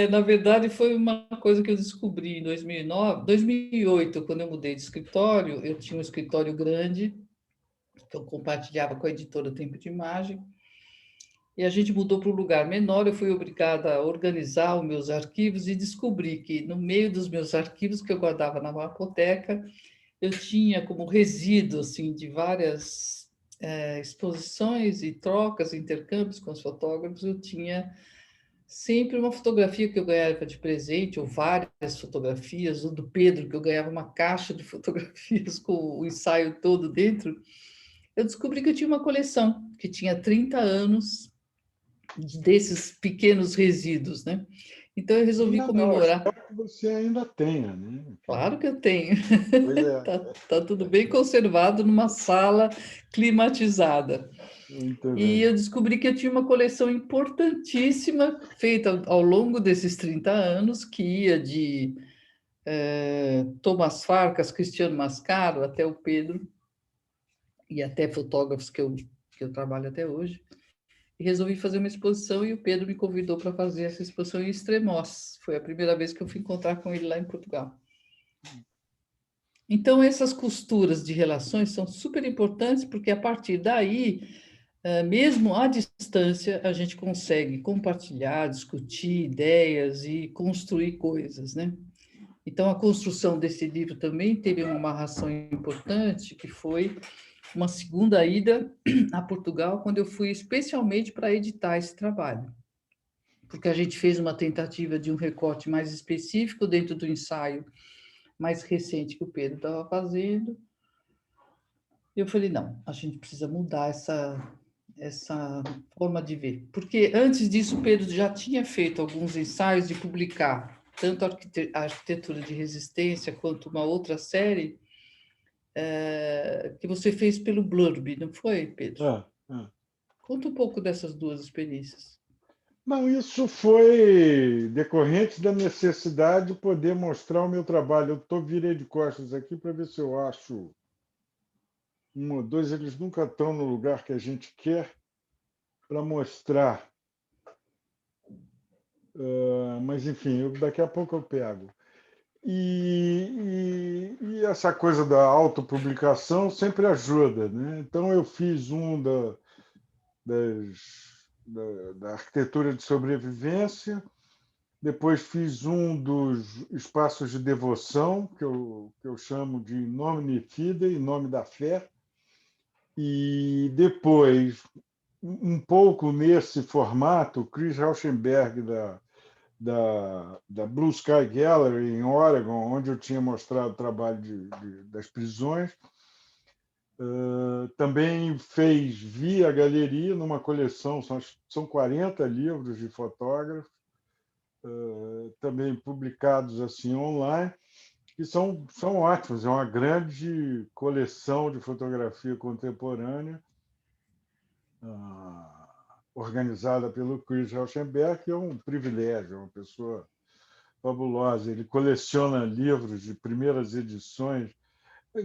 Na verdade, foi uma coisa que eu descobri em 2009, 2008, quando eu mudei de escritório. Eu tinha um escritório grande, que eu compartilhava com a editora Tempo de Imagem, e a gente mudou para um lugar menor. Eu fui obrigada a organizar os meus arquivos e descobri que, no meio dos meus arquivos que eu guardava na mapoteca, eu tinha como resíduo assim, de várias exposições e trocas, intercâmbios com os fotógrafos. Eu tinha sempre uma fotografia que eu ganhava de presente, ou várias fotografias, ou do Pedro, que eu ganhava uma caixa de fotografias com o ensaio todo dentro. Eu descobri que eu tinha uma coleção que tinha 30 anos desses pequenos resíduos, né? Então eu resolvi Ainda não, comemorar. espero que você ainda tenha, né? Claro que eu tenho. Pois é, Tá tudo bem conservado numa sala climatizada. muito E bem. eu descobri que eu tinha uma coleção importantíssima, feita ao longo desses 30 anos, que ia de Thomas Farkas, Cristiano Mascaro, até o Pedro, e até fotógrafos que eu trabalho até hoje. E resolvi fazer uma exposição, e o Pedro me convidou para fazer essa exposição em Estremoz. Foi a primeira vez que eu fui encontrar com ele lá em Portugal. Então, essas costuras de relações são super importantes, porque a partir daí, mesmo à distância, a gente consegue compartilhar, discutir ideias e construir coisas, né? Então, a construção desse livro também teve uma amarração importante, que foi uma segunda ida a Portugal, quando eu fui especialmente para editar esse trabalho. Porque a gente fez uma tentativa de um recorte mais específico dentro do ensaio mais recente que o Pedro estava fazendo. E eu falei, não, a gente precisa mudar essa forma de ver. Porque antes disso, o Pedro já tinha feito alguns ensaios de publicar tanto a arquitetura de resistência quanto uma outra série que você fez pelo Blurb, não foi, Pedro? Ah, ah. Conta um pouco dessas duas experiências. Não, isso foi decorrente da necessidade de poder mostrar o meu trabalho. Eu virei de costas aqui para ver se eu acho um ou dois. Eles nunca estão no lugar que a gente quer para mostrar. Mas, enfim, daqui a pouco eu pego. E essa coisa da autopublicação sempre ajuda, né? Então, eu fiz da arquitetura de sobrevivência. Depois fiz um dos espaços de devoção, que eu chamo de Nomine Fidei, Nome da Fé. E depois, um pouco nesse formato, Chris Rauschenberg, da Blue Sky Gallery, em Oregon, onde eu tinha mostrado o trabalho das prisões, também fez via galeria, numa coleção, são 40 livros de fotógrafos, também publicados assim online, que são ótimos. É uma grande coleção de fotografia contemporânea, organizada pelo Chris Rauschenberg, que é um privilégio, é uma pessoa fabulosa. Ele coleciona livros de primeiras edições,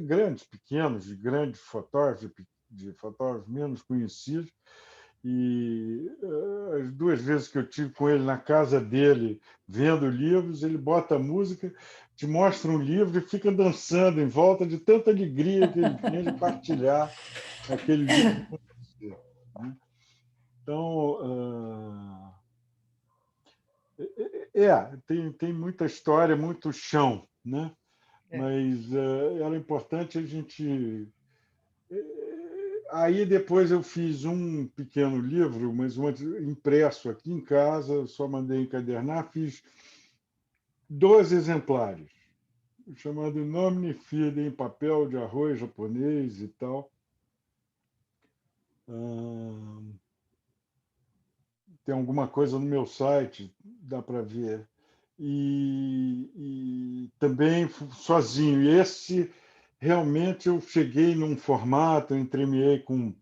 grandes, pequenos, de grandes fotógrafos, de fotógrafos menos conhecidos. E as duas vezes que eu tive com ele na casa dele, vendo livros, ele bota música, te mostra um livro e fica dançando em volta de tanta alegria que ele tinha de partilhar aquele livro com você, né? Então, tem muita história, muito chão, né? É. Mas era importante a gente... Aí depois eu fiz um pequeno livro, mas impresso aqui em casa, só mandei encadernar, fiz 12 exemplares, chamado Nomine Fide, em papel de arroz japonês e tal. Tem alguma coisa no meu site, dá para ver. E também sozinho. E esse, realmente, eu cheguei num formato, eu entremeei com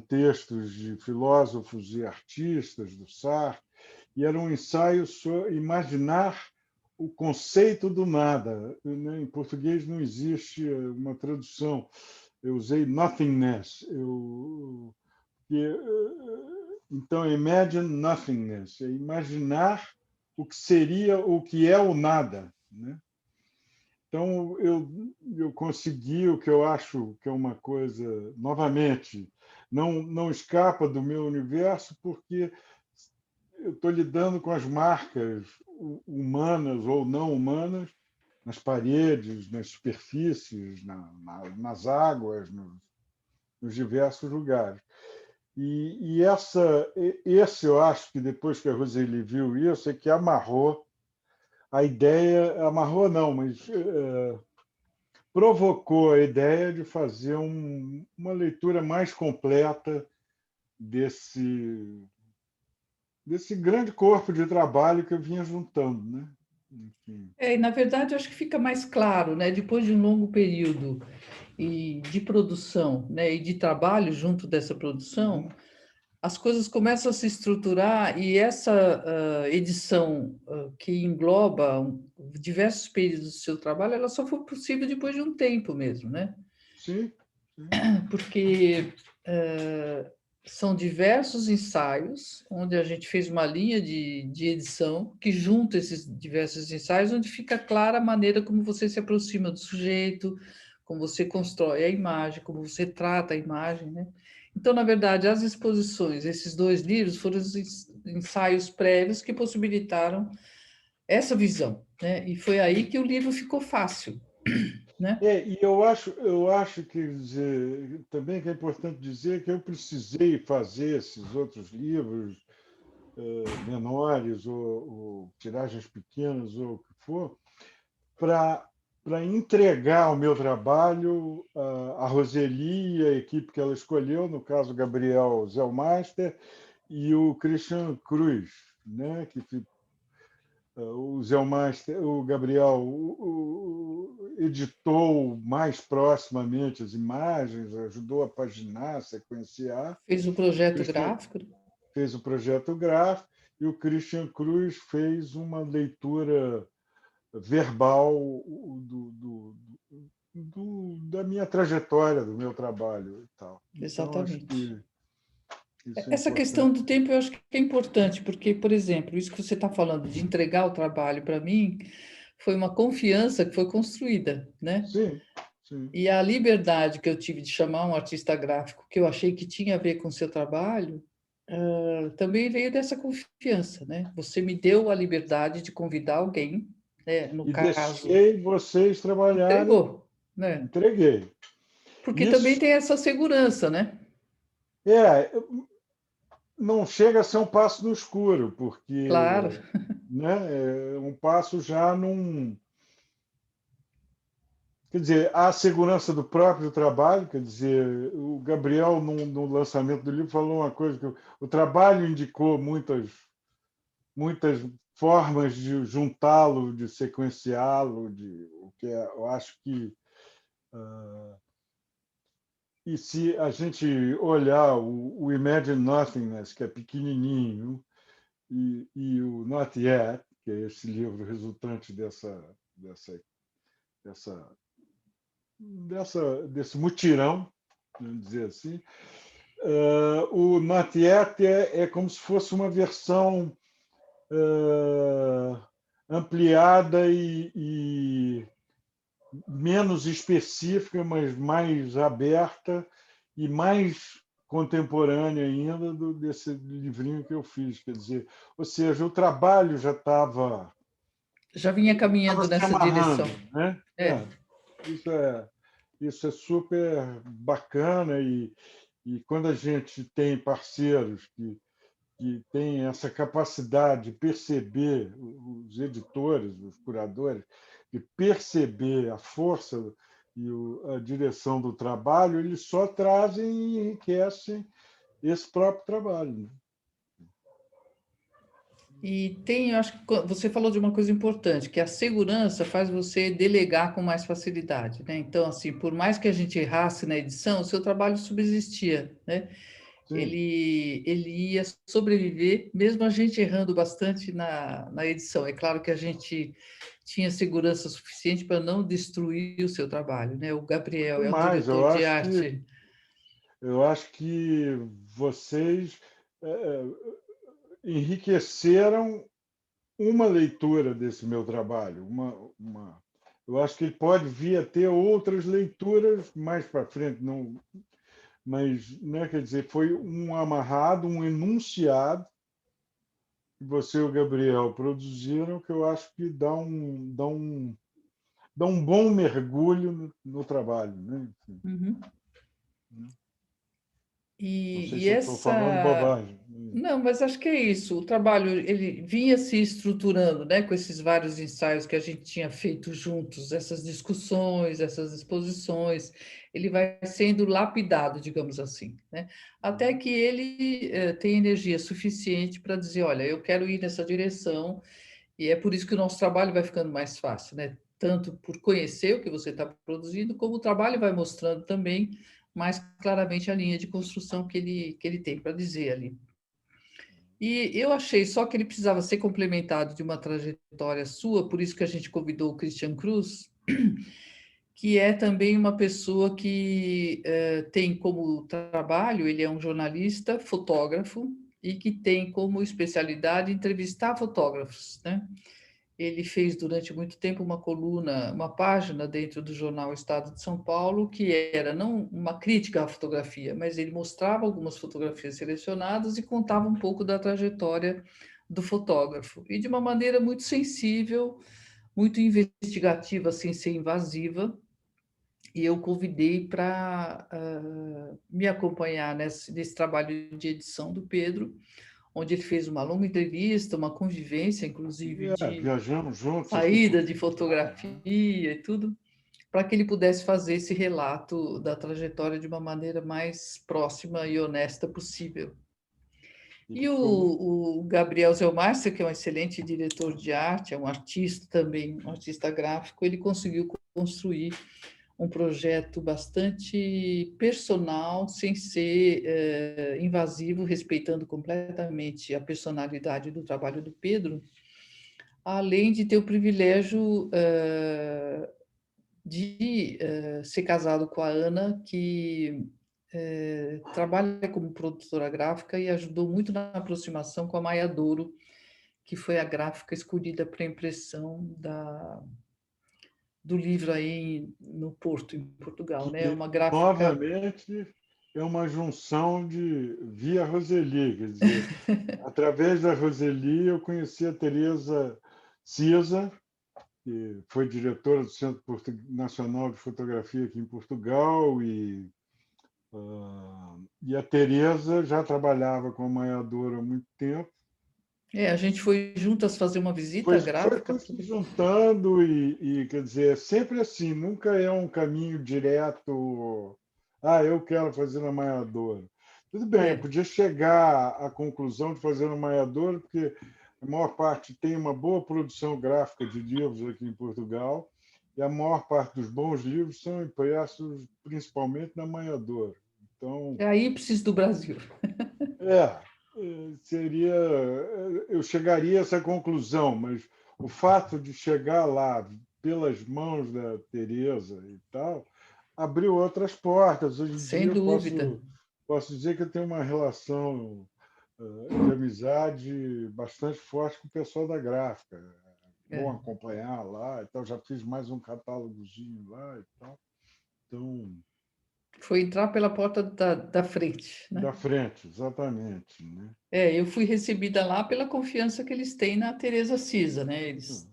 textos de filósofos e artistas do Sartre, e era um ensaio sobre imaginar o conceito do nada. Né? Em português não existe uma tradução. Eu usei nothingness. Então, imagine nothingness, é imaginar o que seria, o que é o nada. Né? Então, eu consegui o que eu acho que é uma coisa, novamente, não escapa do meu universo, porque eu estou lidando com as marcas humanas ou não humanas nas paredes, nas superfícies, nas águas, nos diversos lugares. E esse, eu acho que depois que a Roseli viu isso, é que amarrou a ideia, amarrou não, mas provocou a ideia de fazer uma leitura mais completa desse grande corpo de trabalho que eu vinha juntando, né? Enfim. E, na verdade, eu acho que fica mais claro, né? Depois de um longo período de produção, né? E de trabalho junto dessa produção, as coisas começam a se estruturar e essa edição que engloba diversos períodos do seu trabalho, ela só foi possível depois de um tempo mesmo, né? Sim. Porque são diversos ensaios, onde a gente fez uma linha de edição que junta esses diversos ensaios, onde fica clara a maneira como você se aproxima do sujeito, como você constrói a imagem, como você trata a imagem, né? Então, na verdade, as exposições, esses 2 livros, foram os ensaios prévios que possibilitaram essa visão, né? E foi aí que o livro ficou fácil, né? E eu acho que dizer, também que é importante dizer que eu precisei fazer esses outros livros menores ou tiragens pequenas ou o que for, para entregar o meu trabalho à Roseli e a equipe que ela escolheu, no caso, o Gabriel Zellmeister e o Christian Cruz, né? Que o Zellmeister, o Gabriel editou mais proximamente as imagens, ajudou a paginar, sequenciar. Fez o projeto gráfico. Fez o projeto gráfico e o Christian Cruz fez uma leitura verbal da minha trajetória, do meu trabalho e tal. Exatamente. Então, acho que Essa questão do tempo eu acho que é importante, porque, por exemplo, isso que você está falando de entregar o trabalho para mim foi uma confiança que foi construída, né? Sim, sim. E a liberdade que eu tive de chamar um artista gráfico que eu achei que tinha a ver com o seu trabalho também veio dessa confiança, né? Você me deu a liberdade de convidar alguém, né? No caso, deixei vocês trabalharem. entregou, né? Entreguei. Porque também tem essa segurança, né? Não chega a ser um passo no escuro, porque Claro. Né, é um passo já num... Quer dizer, há a segurança do próprio trabalho, quer dizer, o Gabriel, no lançamento do livro, falou uma coisa, que o trabalho indicou muitas formas de juntá-lo, de sequenciá-lo, o que eu acho que... E se a gente olhar o Imagine Nothingness, que é pequenininho, e o Not Yet, que é esse livro resultante desse mutirão, vamos dizer assim, o Not Yet é como se fosse uma versão ampliada e menos específica, mas mais aberta e mais contemporânea ainda desse livrinho que eu fiz. Quer dizer, ou seja, o trabalho já estava Já vinha caminhando estava se nessa amarrando, direção. né? Isso é super bacana e quando a gente tem parceiros que têm essa capacidade de perceber, os editores, os curadores, de perceber a força e a direção do trabalho, eles só trazem e enriquecem esse próprio trabalho, né? E tem, eu acho que você falou de uma coisa importante, que a segurança faz você delegar com mais facilidade, né? Então, assim, por mais que a gente errasse na edição, o seu trabalho subsistia, né? Sim. Ele ia sobreviver, mesmo a gente errando bastante na edição. É claro que a gente tinha segurança suficiente para não destruir o seu trabalho, né? O Gabriel é o Mas diretor de arte. eu acho que vocês enriqueceram uma leitura desse meu trabalho. Eu acho que ele pode vir a ter outras leituras mais para frente, não, mas, né, quer dizer, foi um amarrado, um enunciado que você e o Gabriel produziram, que eu acho que dá um bom mergulho no trabalho, né? Uhum. Não sei E se eu estou falando essa... bobagem. Não, mas acho que é isso. O trabalho, ele vinha se estruturando, né, com esses vários ensaios que a gente tinha feito juntos, essas discussões, essas exposições, ele vai sendo lapidado, digamos assim, né? Até que ele tem energia suficiente para dizer, olha, eu quero ir nessa direção, e é por isso que o nosso trabalho vai ficando mais fácil, né? Tanto por conhecer o que você está produzindo, como o trabalho vai mostrando também mais claramente a linha de construção que ele tem para dizer ali. E eu achei só que ele precisava ser complementado de uma trajetória sua, por isso que a gente convidou o Christian Cruz, que é também uma pessoa que tem como trabalho, ele é um jornalista, fotógrafo, e que tem como especialidade entrevistar fotógrafos, né? Ele fez durante muito tempo uma coluna, uma página dentro do jornal Estado de São Paulo, que era não uma crítica à fotografia, mas ele mostrava algumas fotografias selecionadas e contava um pouco da trajetória do fotógrafo. E de uma maneira muito sensível, muito investigativa, sem ser invasiva. E eu convidei para me acompanhar nesse trabalho de edição do Pedro, onde ele fez uma longa entrevista, uma convivência, inclusive, de Viajamos juntos aqui saída por de Portugal, né? fotografia e tudo, para que ele pudesse fazer esse relato da trajetória de uma maneira mais próxima e honesta possível. E o Gabriel Zelmeister, que é um excelente diretor de arte, é um artista também, um artista gráfico, ele conseguiu construir um projeto bastante personal, sem ser invasivo, respeitando completamente a personalidade do trabalho do Pedro, além de ter o privilégio de ser casado com a Ana, que trabalha como produtora gráfica e ajudou muito na aproximação com a Maia Douro, que foi a gráfica escolhida para a impressão do livro aí no Porto, em Portugal, né? Que, Uma gráfica... novamente, é uma junção de via Roseli, quer dizer, através da Roseli eu conheci a Teresa Cisa, que foi diretora do Centro Nacional de Fotografia aqui em Portugal, e a Teresa já trabalhava com a Maia Douro há muito tempo. a gente foi juntas fazer uma visita gráfica. Foi se juntando quer dizer, é sempre assim, nunca é um caminho direto, eu quero fazer na Maia Douro. Tudo bem, eu podia chegar à conclusão de fazer na Maia Douro, porque a maior parte tem uma boa produção gráfica de livros aqui em Portugal, e a maior parte dos bons livros são impressos principalmente na Maia Douro. Então, É a Ipsis do Brasil. seria, eu chegaria a essa conclusão, mas o fato de chegar lá pelas mãos da Teresa e tal abriu outras portas. Hoje em Sem dia dúvida. posso dizer que eu tenho uma relação de amizade bastante forte com o pessoal da gráfica. Bom acompanhar lá, então já fiz mais um catálogozinho lá e tal. Então, foi entrar pela porta da frente, né? Da frente, exatamente, né? Eu fui recebida lá pela confiança que eles têm na Teresa Cisa, né? Eles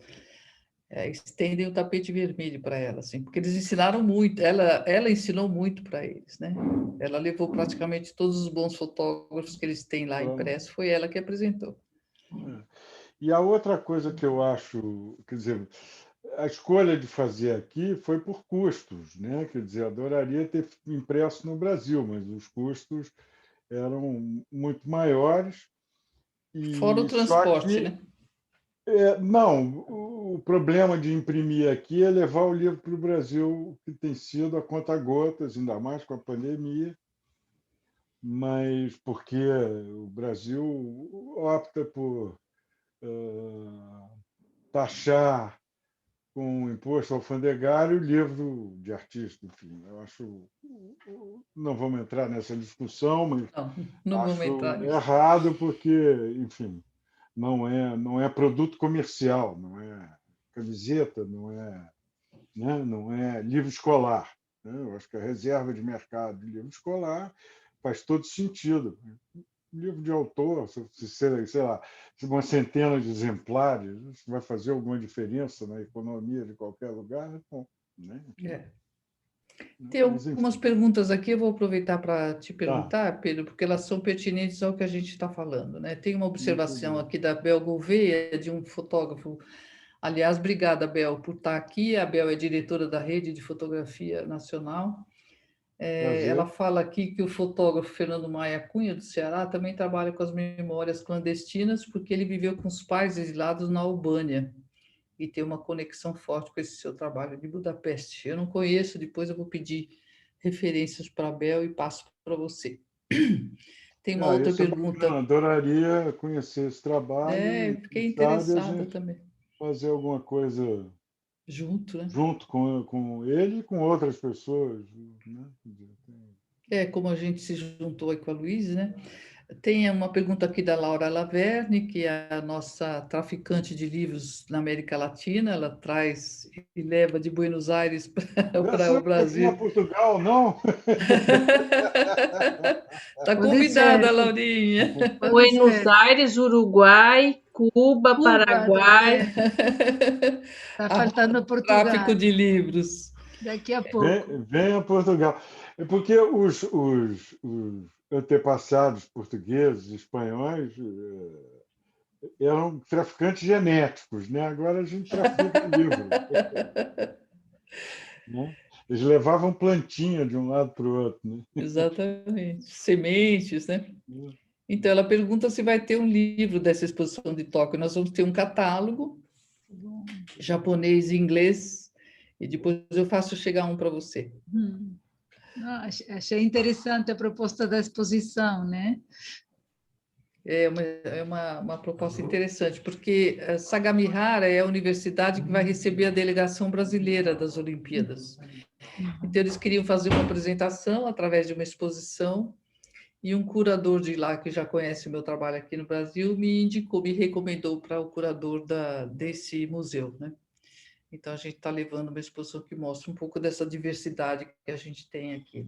estendem o tapete vermelho para ela, assim, porque eles ensinaram muito, ela ensinou muito para eles, né? Ela levou praticamente todos os bons fotógrafos que eles têm lá impressos, foi ela que apresentou. E a outra coisa que eu acho, quer dizer, a escolha de fazer aqui foi por custos, né? Quer dizer, adoraria ter impresso no Brasil, mas os custos eram muito maiores. Fora o E só transporte, que né? não, o problema de imprimir aqui é levar o livro para o Brasil, que tem sido a conta-gotas, ainda mais com a pandemia, mas porque o Brasil opta por taxar com imposto alfandegário o livro de artista, enfim. Eu acho, não vamos entrar nessa discussão, mas Não vamos entrar acho nisso. errado porque, enfim, não é produto comercial, não é camiseta, não é livro escolar, né? Eu acho que a reserva de mercado de livro escolar faz todo sentido. Livro de autor, sei lá, uma centena de exemplares, isso vai fazer alguma diferença na economia de qualquer lugar? Bom, né? Tem Mas, algumas enfim. perguntas aqui, eu vou aproveitar para te Tá. perguntar, Pedro, porque elas são pertinentes ao que a gente está falando, né? Tem uma observação Muito bem. aqui da Bel Gouveia, de um fotógrafo. Aliás, obrigada, Bel, por estar aqui. A Bel é diretora da Rede de Fotografia Nacional. Ela Prazer. fala aqui que o fotógrafo Fernando Maia Cunha, do Ceará, também trabalha com as memórias clandestinas, porque ele viveu com os pais exilados na Albânia e tem uma conexão forte com esse seu trabalho de Budapeste. Eu não conheço, depois eu vou pedir referências para a Bel e passo para você. Tem uma outra Isso é pergunta. bacana. Adoraria conhecer esse trabalho e, quem Fiquei sabe, a interessada gente também. fazer alguma coisa Junto, né? junto com ele e com outras pessoas, né? Como a gente se juntou aí com a Luísa, né? Tem uma pergunta aqui da Laura Laverne, que é a nossa traficante de livros na América Latina. Ela traz e leva de Buenos Aires para Você o não vem a Brasil. Portugal, não? Está Pode convidada, ser, Laurinha. pode Buenos ser. Aires, Uruguai, Cuba, Cuba Paraguai. também. Está A rota faltando do tráfico Portugal. de livros. Daqui a pouco. Vem a Portugal. É porque os antepassados portugueses, espanhóis, eram traficantes genéticos, né? Agora a gente trafica livro, né? Eles levavam plantinha de um lado para o outro, né? Exatamente. Sementes, né? Então, ela pergunta se vai ter um livro dessa exposição de Tóquio. Nós vamos ter um catálogo japonês e inglês, e depois eu faço chegar um para você. Não, achei interessante a proposta da exposição, né? Uma proposta interessante, porque Sagamihara é a universidade que vai receber a delegação brasileira das Olimpíadas. Então, eles queriam fazer uma apresentação através de uma exposição, e um curador de lá, que já conhece o meu trabalho aqui no Brasil, me recomendou para o curador desse museu, né? Então, a gente está levando uma exposição que mostra um pouco dessa diversidade que a gente tem aqui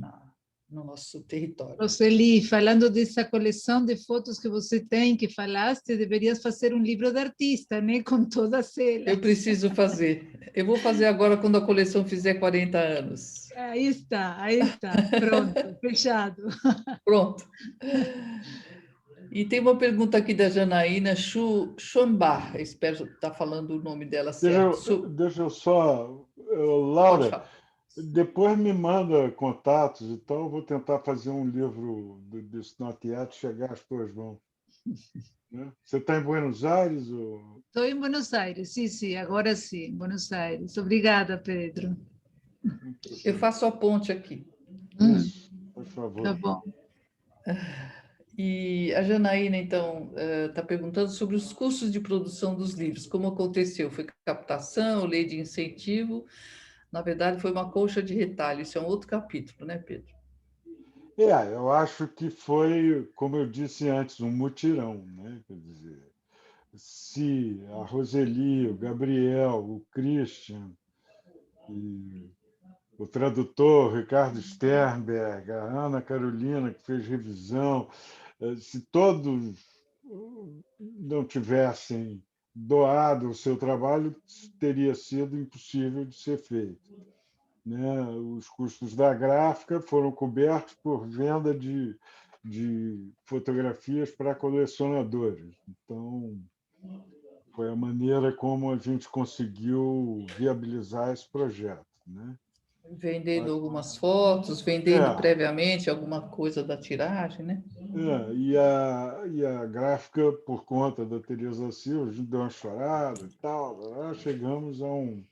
no nosso território. Roseli, falando dessa coleção de fotos que você tem, que falaste, deverias fazer um livro de artista, né? Com todas elas. Eu preciso fazer. Eu vou fazer agora quando a coleção fizer 40 anos. Aí está. Pronto, fechado. Pronto. E tem uma pergunta aqui da Janaína Schombar, espero estar falando o nome dela certo. Deixa eu só... Laura, depois me manda contatos, então eu vou tentar fazer um livro desse Not Yet chegar às tuas mãos. Né? Você está em Buenos Aires? Ou... Estou em Buenos Aires, sim, agora sim, em Buenos Aires. Obrigada, Pedro. Eu faço a ponte aqui. Isso, por favor. Tá bom. E a Janaína, então, está perguntando sobre os custos de produção dos livros. Como aconteceu? Foi captação, lei de incentivo? Na verdade, foi uma colcha de retalho. Isso é um outro capítulo, né, Pedro? Eu acho que foi, como eu disse antes, um mutirão, né? Quer dizer, se a Roseli, o Gabriel, o Christian, e o tradutor Ricardo Sternberg, a Ana Carolina, que fez revisão, se todos não tivessem doado o seu trabalho, teria sido impossível de ser feito, né? Os custos da gráfica foram cobertos por venda de fotografias para colecionadores. Então, foi a maneira como a gente conseguiu viabilizar esse projeto, né? Vendendo algumas fotos, vendendo É, previamente alguma coisa da tiragem, né? e a gráfica, por conta da Teresa Silva, a gente deu uma chorada e tal, chegamos a um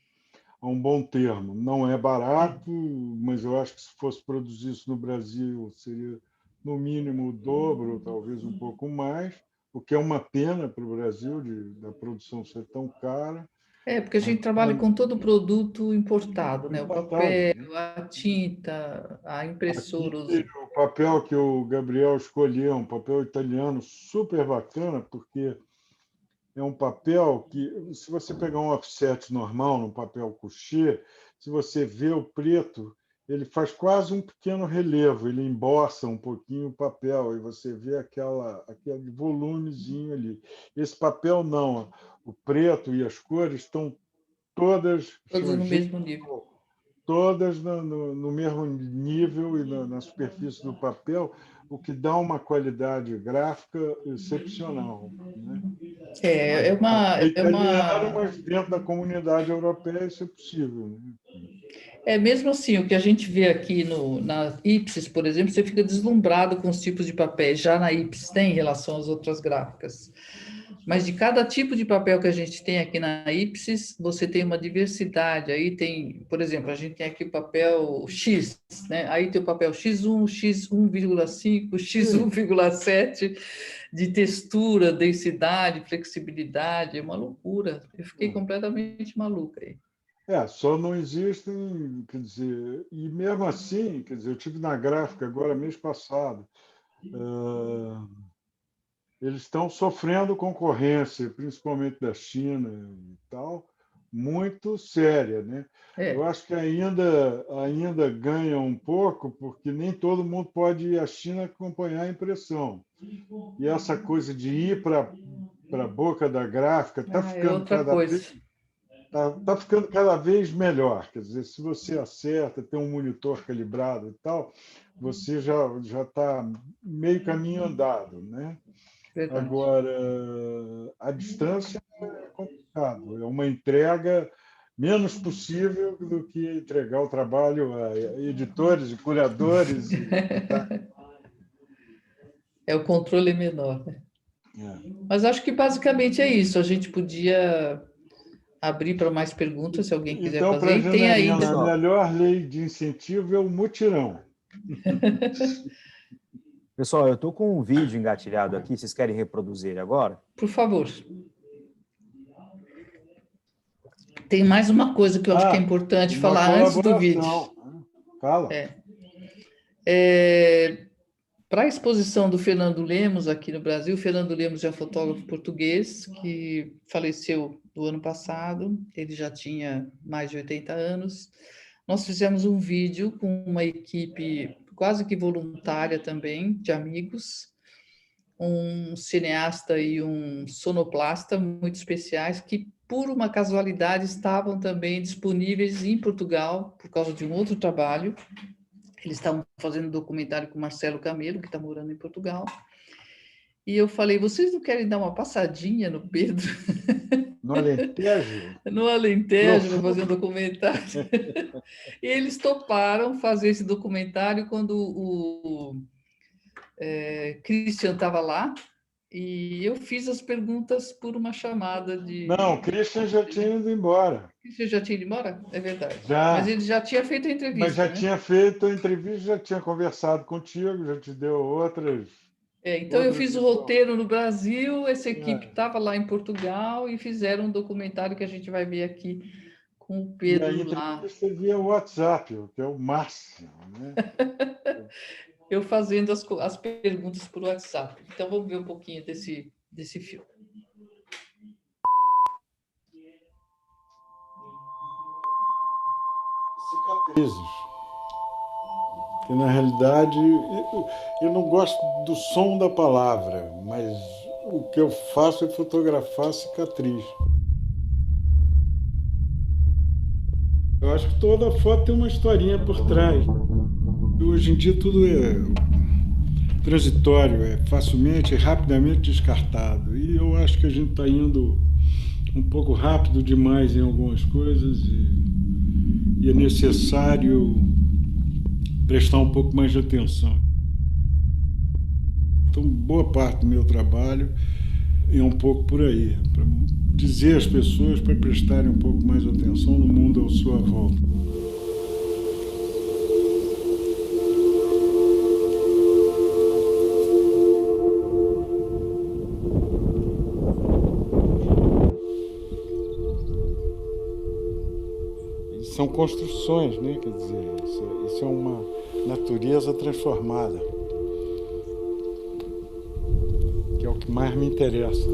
bom termo. Não é barato, mas eu acho que se fosse produzir isso no Brasil seria no mínimo o dobro, ou talvez um pouco mais, o que é uma pena para o Brasil da produção ser tão cara. É, porque a Mas gente trabalha com todo produto importado, né? O importado, papel, né? a tinta, a Aqui, impressora, o papel que o Gabriel escolheu, um papel italiano super bacana, porque é um papel que, se você pegar um offset normal, num papel couché, se você vê o preto, ele faz quase um pequeno relevo, ele emboça um pouquinho o papel, e você vê aquele volumezinho ali. Esse papel não, o preto e as cores estão todas, todas chama no mesmo nível. todas no mesmo nível e na superfície do papel, o que dá uma qualidade gráfica excepcional, né? É É é italiano, uma mas dentro da comunidade europeia isso é possível, né? É mesmo assim, o que a gente vê aqui na Ipsis, por exemplo, você fica deslumbrado com os tipos de papéis. Já na Ipsis tem em relação às outras gráficas. Mas de cada tipo de papel que a gente tem aqui na Ipsis, você tem uma diversidade. Aí tem, por exemplo, a gente tem aqui o papel X, né? Aí tem o papel X1, X1,5, X1,7, de textura, densidade, flexibilidade. É uma loucura. Eu fiquei completamente maluca aí. Só não existem, quer dizer, e mesmo assim, quer dizer, eu tive na gráfica agora mês passado, eles estão sofrendo concorrência, principalmente da China e tal, muito séria, né? Eu É. acho que ainda ganha um pouco, porque nem todo mundo pode ir à China acompanhar a impressão. E essa coisa de ir para a boca da gráfica está Ah, é ficando outra cada coisa. vez tá ficando cada vez melhor. Quer dizer, se você acerta, tem um monitor calibrado e tal, você já está meio caminho andado, né? Verdade. Agora, a distância é complicado. É uma entrega menos possível do que entregar o trabalho a editores e curadores. É o controle menor, né? É. Mas acho que basicamente é isso. A gente podia abrir para mais perguntas, se alguém quiser Então, para fazer. a E tem Janaína, a ainda, Pessoal, melhor lei de incentivo é o mutirão. pessoal, eu estou com um vídeo engatilhado aqui, vocês querem reproduzir ele agora? por favor. Tem mais uma coisa que eu acho que é importante Uma falar antes do vídeo. colaboração. Fala. Para a exposição do Fernando Lemos aqui no Brasil, o Fernando Lemos é um fotógrafo português que faleceu no ano passado, ele já tinha mais de 80 anos. Nós fizemos um vídeo com uma equipe quase que voluntária também, de amigos, um cineasta e um sonoplasta muito especiais, que por uma casualidade estavam também disponíveis em Portugal, por causa de um outro trabalho. Eles estavam fazendo um documentário com Marcelo Camelo, que está morando em Portugal. E eu falei, vocês não querem dar uma passadinha no Pedro, No Alentejo? no Alentejo, para fazer um documentário? E eles toparam fazer esse documentário quando o Christian estava lá, e eu fiz as perguntas por uma chamada de... Não, o Christian já tinha ido embora. Christian já tinha ido embora? É verdade. Mas Já, ele já tinha feito a mas já entrevista, né? tinha feito a entrevista, já tinha conversado contigo, já te deu Então, eu outras fiz o informações. roteiro no Brasil, essa equipe É. estava lá em Portugal e fizeram um documentário que a gente vai ver aqui com o E a Pedro lá. entrevista via WhatsApp, o que é o máximo, né? Eu fazendo as perguntas por WhatsApp. Então, vamos ver um pouquinho desse filme. Cicatrizes. Que, na realidade, eu não gosto do som da palavra, mas O que eu faço é fotografar cicatriz. Eu acho que toda foto tem uma historinha por trás. Hoje em dia tudo é transitório, é facilmente e rapidamente descartado. E eu acho que a gente está indo um pouco rápido demais em algumas coisas e é necessário prestar um pouco mais de atenção. Então, boa parte do meu trabalho é um pouco por aí, para dizer às pessoas para prestarem um pouco mais de atenção no mundo à sua volta. São construções, né? Quer dizer, isso é uma natureza transformada, que é o que mais me interessa.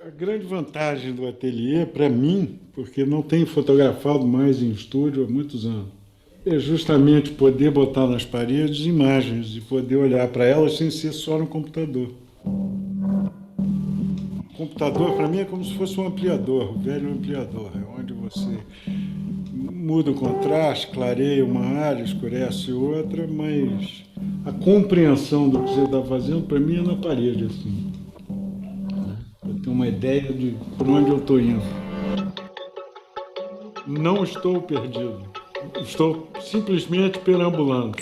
A grande vantagem do ateliê, para mim, porque não tenho fotografado mais em estúdio há muitos anos, é justamente poder botar nas paredes imagens e poder olhar para elas sem ser só no computador. O computador, para mim, é como se fosse um ampliador, o velho ampliador, é onde você muda o contraste, clareia uma área, escurece outra, mas a compreensão do que você está fazendo, para mim, é na parede, assim. Eu tenho uma ideia de por onde eu estou indo. Não estou perdido. Estou simplesmente perambulando.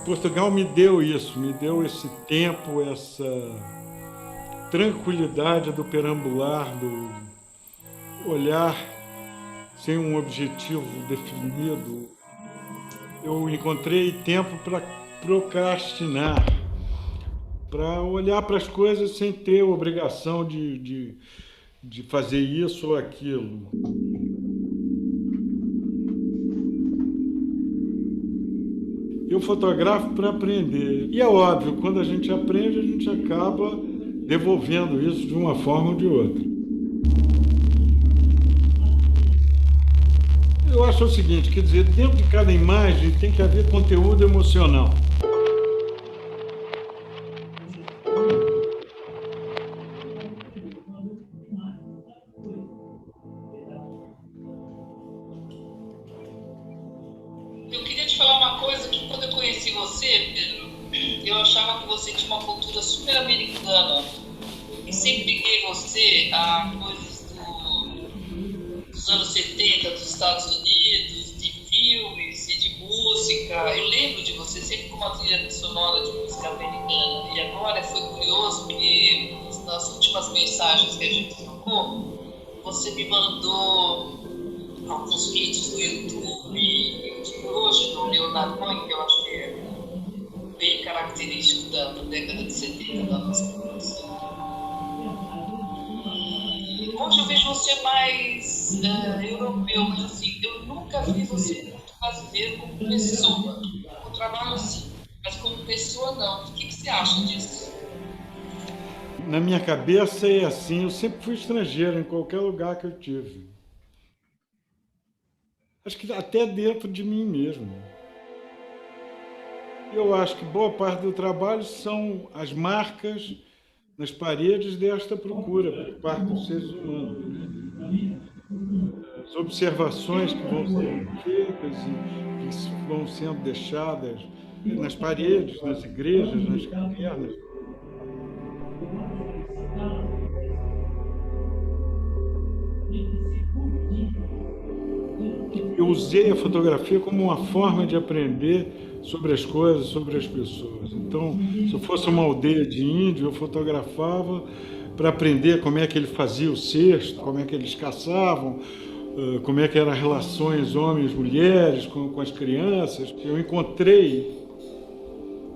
Portugal me deu isso, me deu esse tempo, essa tranquilidade do perambular, do olhar sem um objetivo definido. Eu encontrei tempo para procrastinar, para olhar para as coisas sem ter obrigação de fazer isso ou aquilo. Eu fotografo para aprender. E é óbvio, quando a gente aprende, a gente acaba devolvendo isso de uma forma ou de outra. Eu acho o seguinte, quer dizer, dentro de cada imagem tem que haver conteúdo emocional. Eu queria te falar uma coisa que quando eu conheci você, Pedro, eu achava que você tinha uma cultura super americana e sempre liguei você a coisas dos anos 70 dos Estados Unidos, de filmes e de música. Eu lembro de você sempre com uma trilha sonora de música americana. E agora foi curioso que nas últimas mensagens que a gente trocou, você me mandou alguns vídeos no YouTube, hoje no Leonardo Cohen, que eu acho que é bem característico da década de 70 da nossa população. Hoje eu vejo você mais europeu, mas assim, eu nunca vi você muito brasileiro como pessoa. O trabalho sim, mas como pessoa não. O que você acha disso? Na minha cabeça é assim, eu sempre fui estrangeiro em qualquer lugar que eu tive. Acho que até dentro de mim mesmo. Eu acho que boa parte do trabalho são as marcas nas paredes desta procura por parte dos seres humanos. As observações que vão sendo feitas e que vão sendo deixadas nas paredes, nas igrejas, nas cavernas. Eu usei a fotografia como uma forma de aprender sobre as coisas, sobre as pessoas. Então, se eu fosse uma aldeia de índio, eu fotografava para aprender como é que ele fazia o cesto, como é que eles caçavam, como é que eram as relações homens-mulheres com as crianças. Eu encontrei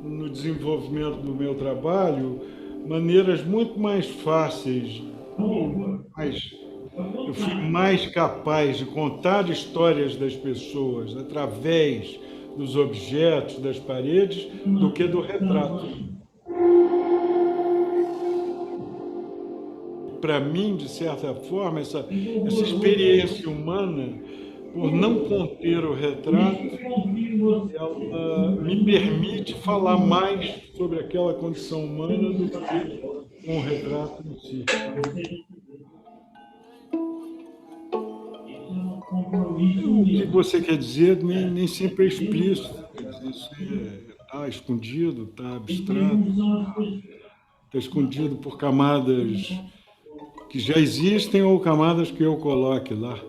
no desenvolvimento do meu trabalho maneiras muito mais fáceis eu fui mais capaz de contar histórias das pessoas através dos objetos, das paredes, do que do retrato. Para mim, de certa forma, essa experiência humana, por não conter o retrato, ela me permite falar mais sobre aquela condição humana do que com o retrato em si. O que você quer dizer nem sempre é explícito. Isso está escondido, está abstrato, está escondido por camadas que já existem ou camadas que eu coloque lá.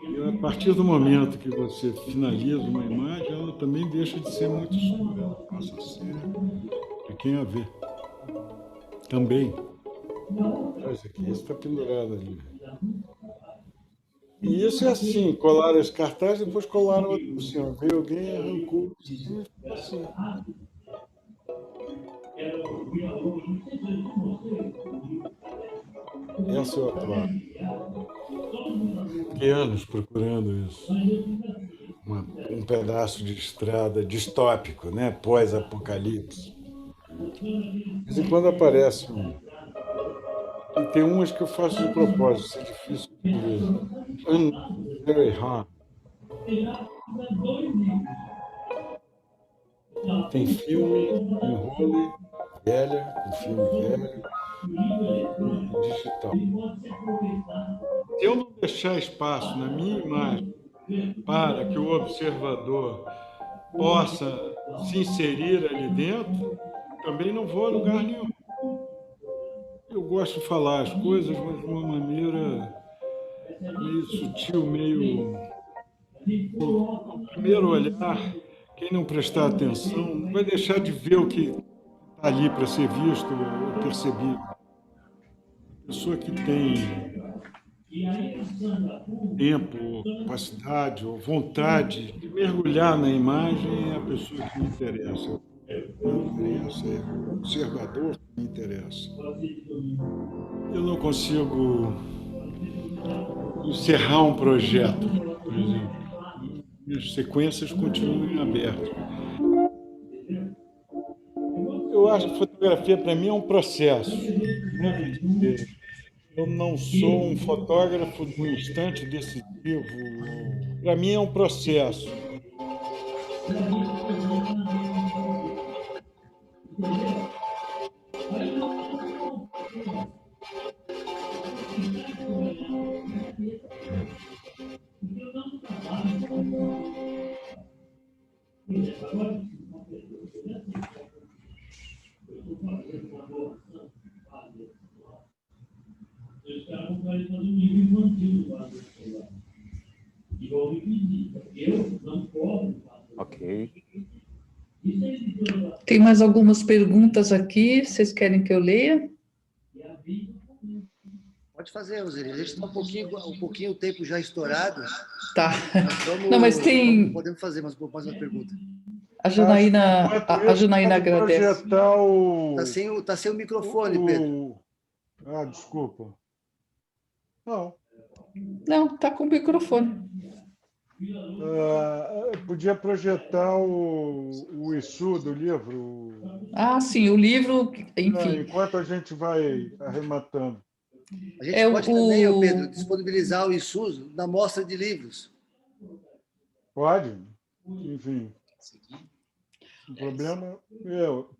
E a partir do momento que você finaliza uma imagem, ela também deixa de ser muito sua, ela passa a ser de quem a vê. Também. Olha isso aqui, isso está pendurado ali. E isso é assim, colaram esse cartaz, depois colaram outro assim, ó. Veio alguém, arrancou assim. Essa eu aplaudo. Fiquei anos procurando isso. Um pedaço de estrada distópico, né? Pós-apocalipse. De vez em quando aparece um. E tem umas que eu faço de propósito, isso é difícil de ver. Very hard. Tem filme, tem role, velha, com filme velho, e digital. Se eu não deixar espaço na minha imagem para que o observador possa se inserir ali dentro, também não vou a lugar nenhum. Eu gosto de falar as coisas, mas de uma maneira meio sutil, meio... No primeiro olhar, quem não prestar atenção não vai deixar de ver o que está ali para ser visto ou percebido. A pessoa que tem tempo, ou capacidade ou vontade de mergulhar na imagem é a pessoa que me interessa. É o observador que me interessa. Eu não consigo encerrar um projeto, por exemplo. As sequências continuam em aberto. Eu acho que fotografia, para mim, é um processo. Né? Eu não sou um fotógrafo do instante decisivo. Para mim, é um processo. Ok. Tem mais algumas perguntas aqui, vocês querem que eu leia? Pode fazer, Roseli. A gente está um pouquinho o tempo já estourado. Tá. Vamos, não, mas tem... Podemos fazer mais uma pergunta. A Janaína agradece. Tá sem o microfone, Pedro. Desculpa. Não. Não, tá com o microfone. Podia projetar o ISU do livro. Sim, o livro, enfim. Enquanto a gente vai arrematando. A gente pode também, Pedro, disponibilizar o ISU na mostra de livros. Pode, enfim. O problema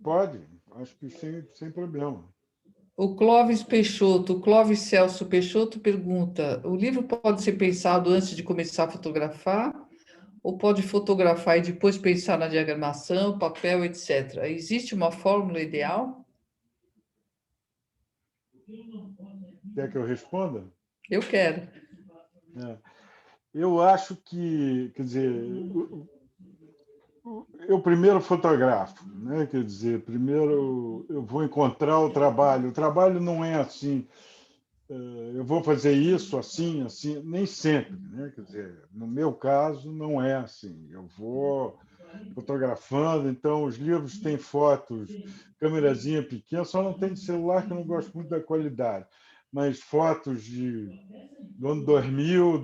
pode, acho que sem problema. O Clóvis Celso Peixoto pergunta: o livro pode ser pensado antes de começar a fotografar? Ou pode fotografar e depois pensar na diagramação, papel, etc.? Existe uma fórmula ideal? Quer que eu responda? Eu quero. Eu acho que, quer dizer, eu primeiro fotografo, né? Quer dizer, primeiro eu vou encontrar o trabalho. O trabalho não é assim, eu vou fazer isso assim, assim, nem sempre, né? Quer dizer, no meu caso não é assim. Eu vou fotografando, então os livros têm fotos, câmerazinha pequena, só não tem de celular, que eu não gosto muito da qualidade, mas fotos do ano 2000,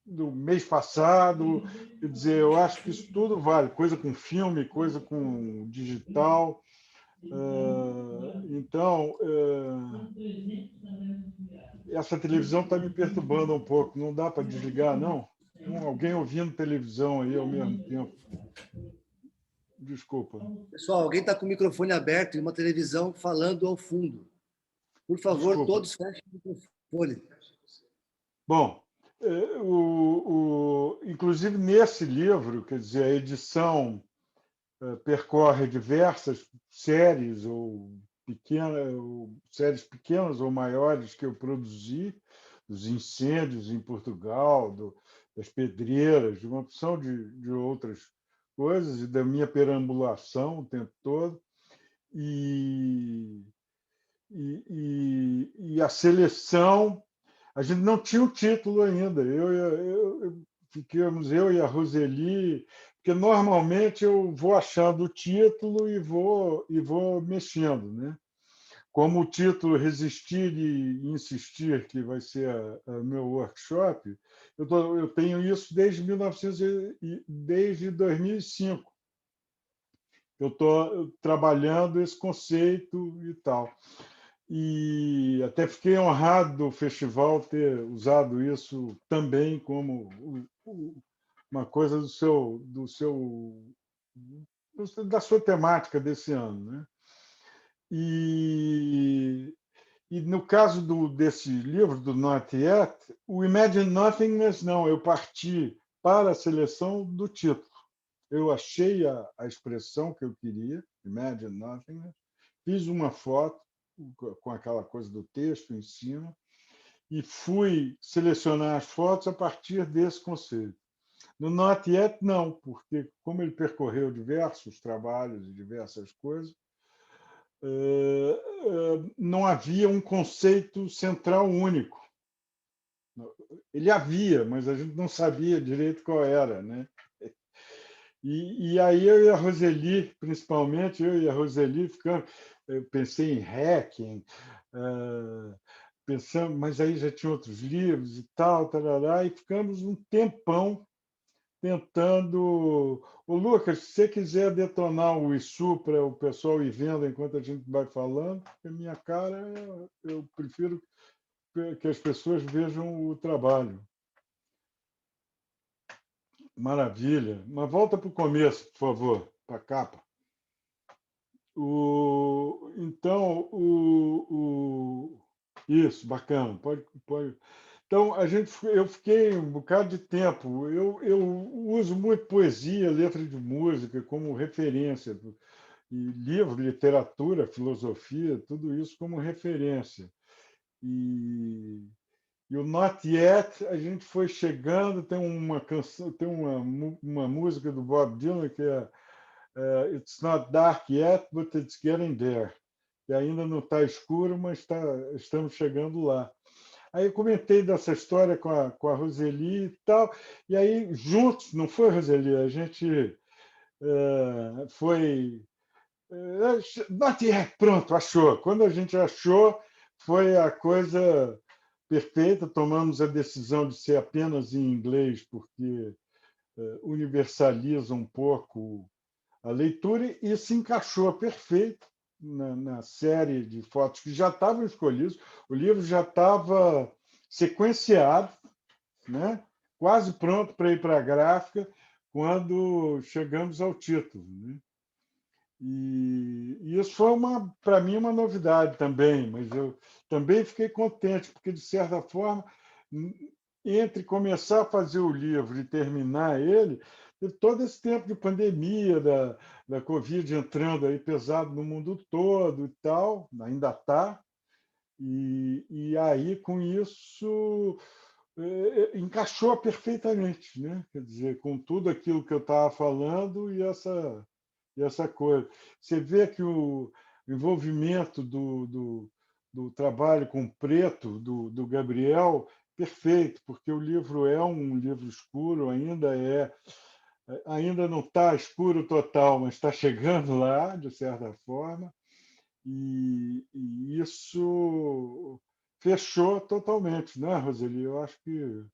do mês passado, quer dizer, eu acho que isso tudo vale, coisa com filme, coisa com digital. Então, essa televisão está me perturbando um pouco, não dá para desligar, não? Alguém ouvindo televisão aí ao mesmo tempo. Desculpa. Pessoal, alguém está com o microfone aberto e uma televisão falando ao fundo. Por favor, Desculpa. todos fechem o microfone. Bom, inclusive nesse livro, quer dizer, a edição percorre diversas séries séries pequenas ou maiores que eu produzi, dos incêndios em Portugal, das pedreiras, de uma opção de outras coisas, e da minha perambulação o tempo todo. E a seleção, a gente não tinha o título ainda. Ficamos eu e a Roseli, porque normalmente eu vou achando o título e vou mexendo, né? Como o título Resistir e Insistir, que vai ser o meu workshop, eu tenho isso desde 2005. Eu estou trabalhando esse conceito e tal. E até fiquei honrado do festival ter usado isso também como uma coisa da sua temática desse ano, né? E no caso desse livro, do Not Yet, o Imagine Nothingness, não, eu parti para a seleção do título. Eu achei a expressão que eu queria, Imagine Nothingness, fiz uma foto com aquela coisa do texto em cima e fui selecionar as fotos a partir desse conceito. No Not Yet, não, porque como ele percorreu diversos trabalhos e diversas coisas, não havia um conceito central único. Ele havia, mas a gente não sabia direito qual era, né? E aí eu e a Roseli, principalmente, eu pensei em hacking, mas aí já tinha outros livros e tal, tarará, e ficamos um tempão tentando... Ô, Lucas, se você quiser detonar o ISU para o pessoal ir vendo enquanto a gente vai falando, porque a minha cara, eu prefiro que as pessoas vejam o trabalho. Maravilha. Mas volta para o começo, por favor, para a capa. Então, isso, bacana. Pode. Então, eu fiquei um bocado de tempo. Eu uso muito poesia, letra de música como referência, e livro, literatura, filosofia, tudo isso como referência. E o Not Yet, a gente foi chegando, tem uma canção, tem uma música do Bob Dylan que é It's not dark yet, but it's getting there. E ainda não está escuro, mas estamos chegando lá. Aí eu comentei dessa história com a Roseli e tal, e aí juntos, não foi, Roseli? A gente foi... Not yet, pronto, achou. Quando a gente achou, foi a coisa perfeita, tomamos a decisão de ser apenas em inglês, porque universaliza um pouco a leitura e se encaixou perfeito na série de fotos que já estavam escolhidos. O livro já estava sequenciado, né? Quase pronto para ir para a gráfica, quando chegamos ao título, né? E isso foi, para mim, uma novidade também, mas eu também fiquei contente, porque, de certa forma, entre começar a fazer o livro e terminar ele, teve todo esse tempo de pandemia, da Covid entrando aí pesado no mundo todo e tal, ainda está, e aí, com isso, encaixou perfeitamente, né? Quer dizer, com tudo aquilo que eu estava falando e essa coisa. Você vê que o envolvimento do trabalho com preto do Gabriel, perfeito, porque o livro é um livro escuro, ainda é ainda não está escuro total, mas está chegando lá, de certa forma, e isso fechou totalmente, né, Roseli? Eu acho que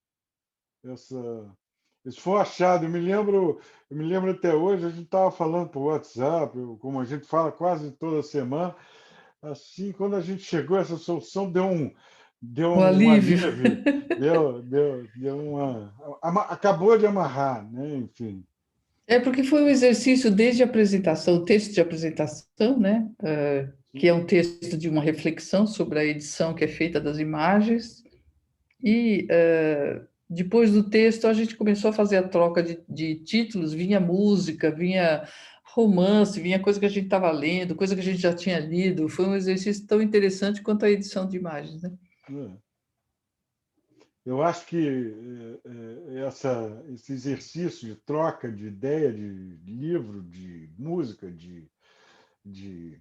isso foi um achado. Eu me lembro até hoje, a gente estava falando por WhatsApp, como a gente fala quase toda semana, assim, quando a gente chegou, essa solução deu O um alívio. alívio, acabou de amarrar, né? Enfim. É porque foi um exercício desde a apresentação, o texto de apresentação, né? Que é um texto de uma reflexão sobre a edição que é feita das imagens. E depois do texto a gente começou a fazer a troca de títulos, vinha música, vinha romance, vinha coisa que a gente estava lendo, coisa que a gente já tinha lido. Foi um exercício tão interessante quanto a edição de imagens, né? Eu acho que esse exercício de troca de ideia, de livro, de música, de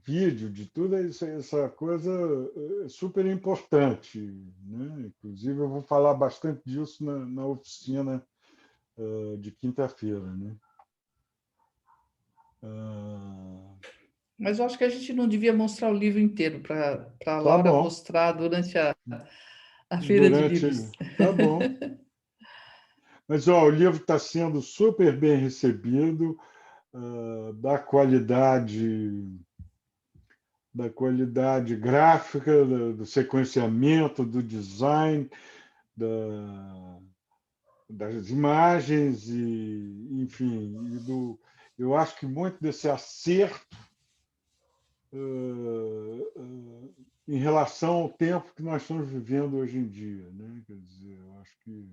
vídeo, de tudo, essa coisa é super importante, né? Inclusive, eu vou falar bastante disso na oficina de quinta-feira, né? Mas eu acho que a gente não devia mostrar o livro inteiro para a Tá Laura bom. mostrar durante a feira de Durante... livros. Tá bom. Mas o livro está sendo super bem recebido, da qualidade gráfica, do sequenciamento, do design, das imagens, e, enfim, eu acho que muito desse acerto em relação ao tempo que nós estamos vivendo hoje em dia, né? Quer dizer, eu acho que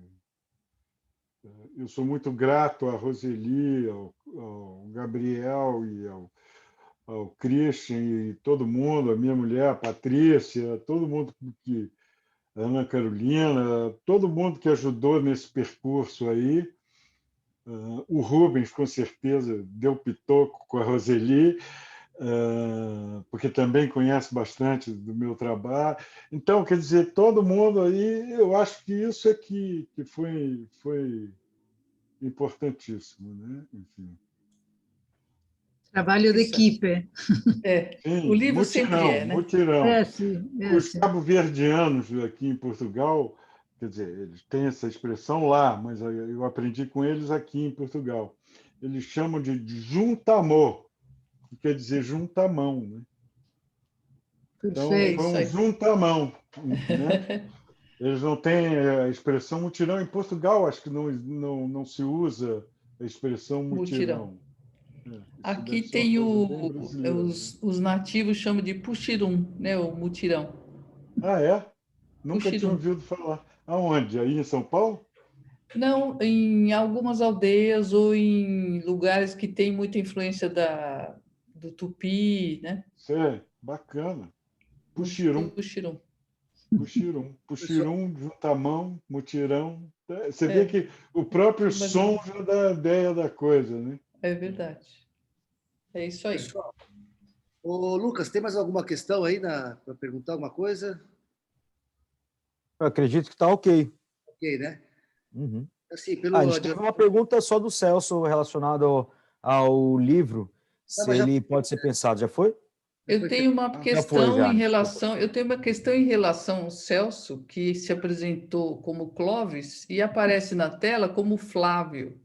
eu sou muito grato à Roseli, ao Gabriel e ao Christian e todo mundo, a minha mulher, a Patrícia, todo mundo a Ana Carolina, todo mundo que ajudou nesse percurso aí. O Rubens, com certeza, deu pitoco com a Roseli, porque também conhece bastante do meu trabalho. Então, quer dizer, todo mundo aí, eu acho que isso é que foi importantíssimo, né? Enfim. Trabalho de equipe. O livro sempre é, né? Mutirão. Sim. Os cabo-verdianos aqui em Portugal, quer dizer, eles têm essa expressão lá, mas eu aprendi com eles aqui em Portugal. Eles chamam de juntamor, que quer dizer juntamão, né? Então, Perfeito. foi um juntamão, né? Eles não têm a expressão mutirão. Em Portugal, acho que não se usa a expressão mutirão. Aqui tem os nativos chamam de puxirum, né? O mutirão. Ah, é? Nunca Puxirum. tinha ouvido falar. Aonde? Aí em São Paulo? Não, em algumas aldeias ou em lugares que tem muita influência do tupi, né? Sei, bacana. Puxirum. Puxirum, juntamão, mutirão. Você vê que o próprio som já dá a ideia da coisa, né? É verdade. É isso aí. Pessoal, ô, Lucas, tem mais alguma questão aí para perguntar alguma coisa? Eu acredito que está ok. Ok, né? Uhum. Assim, A gente teve uma pergunta só do Celso relacionada ao livro, se ele pode ser pensado. Já foi? Eu tenho uma questão em relação ao Celso, que se apresentou como Clóvis e aparece na tela como Flávio.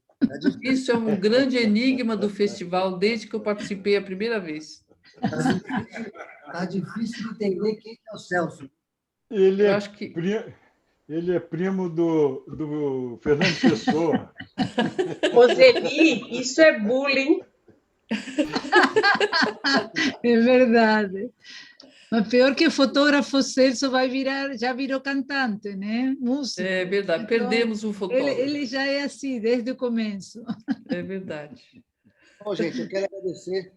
Isso é um grande enigma do festival desde que eu participei a primeira vez. Está difícil de entender quem é o Celso. Ele é primo do Fernando Pessoa. Roseli, isso é bullying. É verdade. Mas pior que fotógrafo, Celso já virou cantante, né? Músico. É verdade, então, perdemos um fotógrafo. Ele já é assim, desde o começo. É verdade. Bom, gente, eu quero agradecer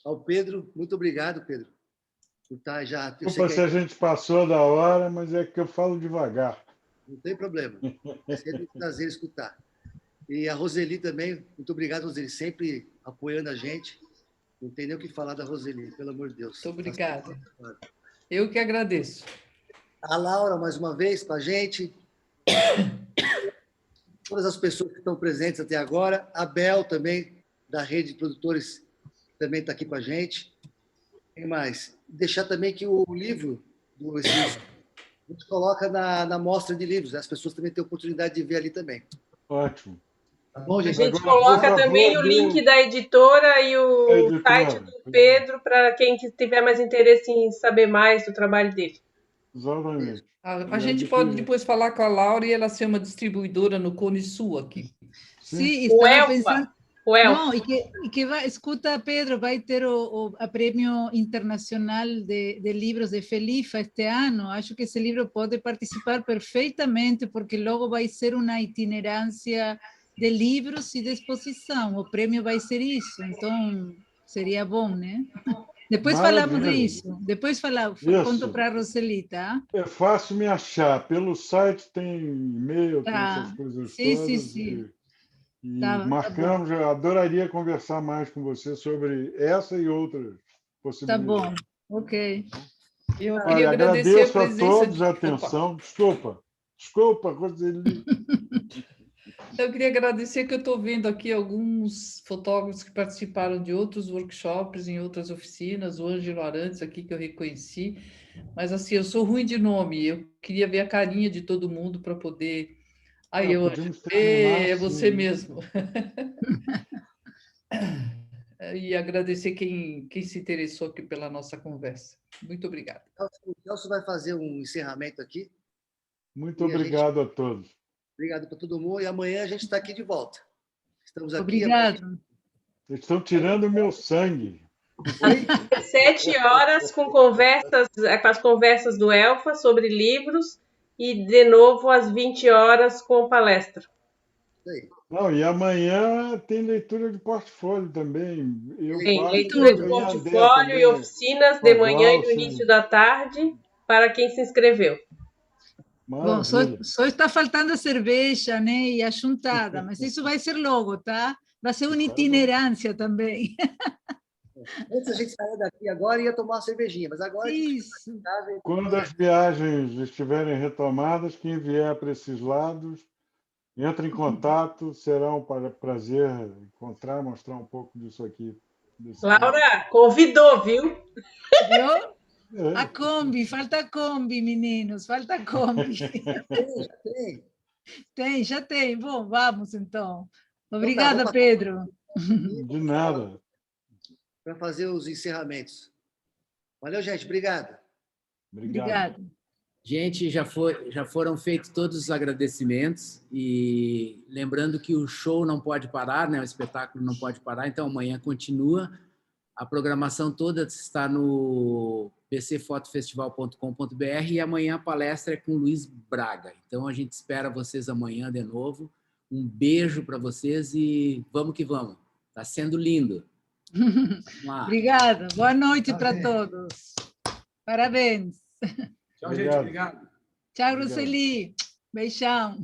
ao Pedro. Muito obrigado, Pedro. Por estar já... Desculpa se a gente passou da hora, mas é que eu falo devagar. Não tem problema. É sempre um prazer escutar. E a Roseli também. Muito obrigado, Roseli, sempre apoiando a gente. Não tem nem o que falar da Roseli, pelo amor de Deus. Muito obrigada. Eu que agradeço. A Laura, mais uma vez, com a gente. todas as pessoas que estão presentes até agora. A Bel também, da Rede de Produtores, também está aqui com a gente. Quem mais? Deixar também que o livro, a gente coloca na mostra de livros, né? As pessoas também têm a oportunidade de ver ali também. Ótimo. Tá bom, A gente? gente Agora, por coloca favor, também o dê link da editora e o a editora. site do Pedro para quem tiver mais interesse em saber mais do trabalho dele. Exatamente. A gente pode depois falar com a Laura e ela ser uma distribuidora no Cone Sul aqui. Sí, O estaba Elfa. pensando. O Elfa. No, y que va, escuta, Pedro, vai ter a Prêmio Internacional de Livros de Felifa este ano. Acho que esse livro pode participar perfeitamente, porque logo vai ser uma itinerância de livros e de exposição. O prêmio vai ser isso, então seria bom, né? Depois falamos Maravilha. disso. Depois Isso. conto para a Roseli, tá? É fácil me achar. Pelo site tem e-mail, tem Tá. essas coisas Sim, todas. sim. E Tá marcamos, eu adoraria conversar mais com você sobre essa e outras Tá possibilidades. bom, ok. Eu Olha, queria agradecer a agradeço a presença todos de... a atenção. Desculpa, Roseli. Eu queria agradecer que eu estou vendo aqui alguns fotógrafos que participaram de outros workshops, em outras oficinas, o Ângelo Arantes aqui, que eu reconheci, mas assim, eu sou ruim de nome, eu queria ver a carinha de todo mundo para poder... Aí, Ângelo, Podíamos terminar é assim, você né? mesmo. E agradecer quem se interessou aqui pela nossa conversa. Muito obrigada. O Celso vai fazer um encerramento aqui. Muito obrigado a todos. Obrigado para todo mundo. E amanhã a gente está aqui de volta. Estamos aqui. Obrigado. Eles estão tirando o meu sangue. Oi? 7 horas com as conversas do Elfa sobre livros e, de novo, às 20 horas com palestra. Isso aí. Não, e amanhã tem leitura de portfólio também. Tem passo leitura de em Andé portfólio também, e oficinas com a de manhã e no Glaucia. início da tarde para quem se inscreveu. Bom, só Maravilha. está faltando a cerveja, né, e a juntada, mas isso vai ser logo, tá? Vai ser uma itinerância também. Antes a gente sair daqui agora e ia tomar uma cervejinha, mas agora a gente Isso. vai em casa e- Quando as viagens estiverem retomadas, quem vier para esses lados, entre em contato, será um prazer encontrar, mostrar um pouco disso aqui. Laura, convidou, viu? Viu? É. A Kombi, falta a Kombi, meninos, falta a Kombi. Tem. Já tem. Bom, vamos então. Obrigada, vamos Pedro. De nada. Para fazer os encerramentos. Valeu, gente. Obrigado. Obrigado. Obrigada. Gente, já foram feitos todos os agradecimentos e lembrando que o show não pode parar, né? O espetáculo não pode parar, então amanhã continua. A programação toda está no pcfotofestival.com.br e amanhã a palestra é com o Luiz Braga. Então a gente espera vocês amanhã de novo. Um beijo para vocês e vamos que vamos. Está sendo lindo. Vamos lá. Obrigada. Boa noite para todos. Parabéns. Tchau, gente. Obrigado. Tchau, Roseli. Beijão.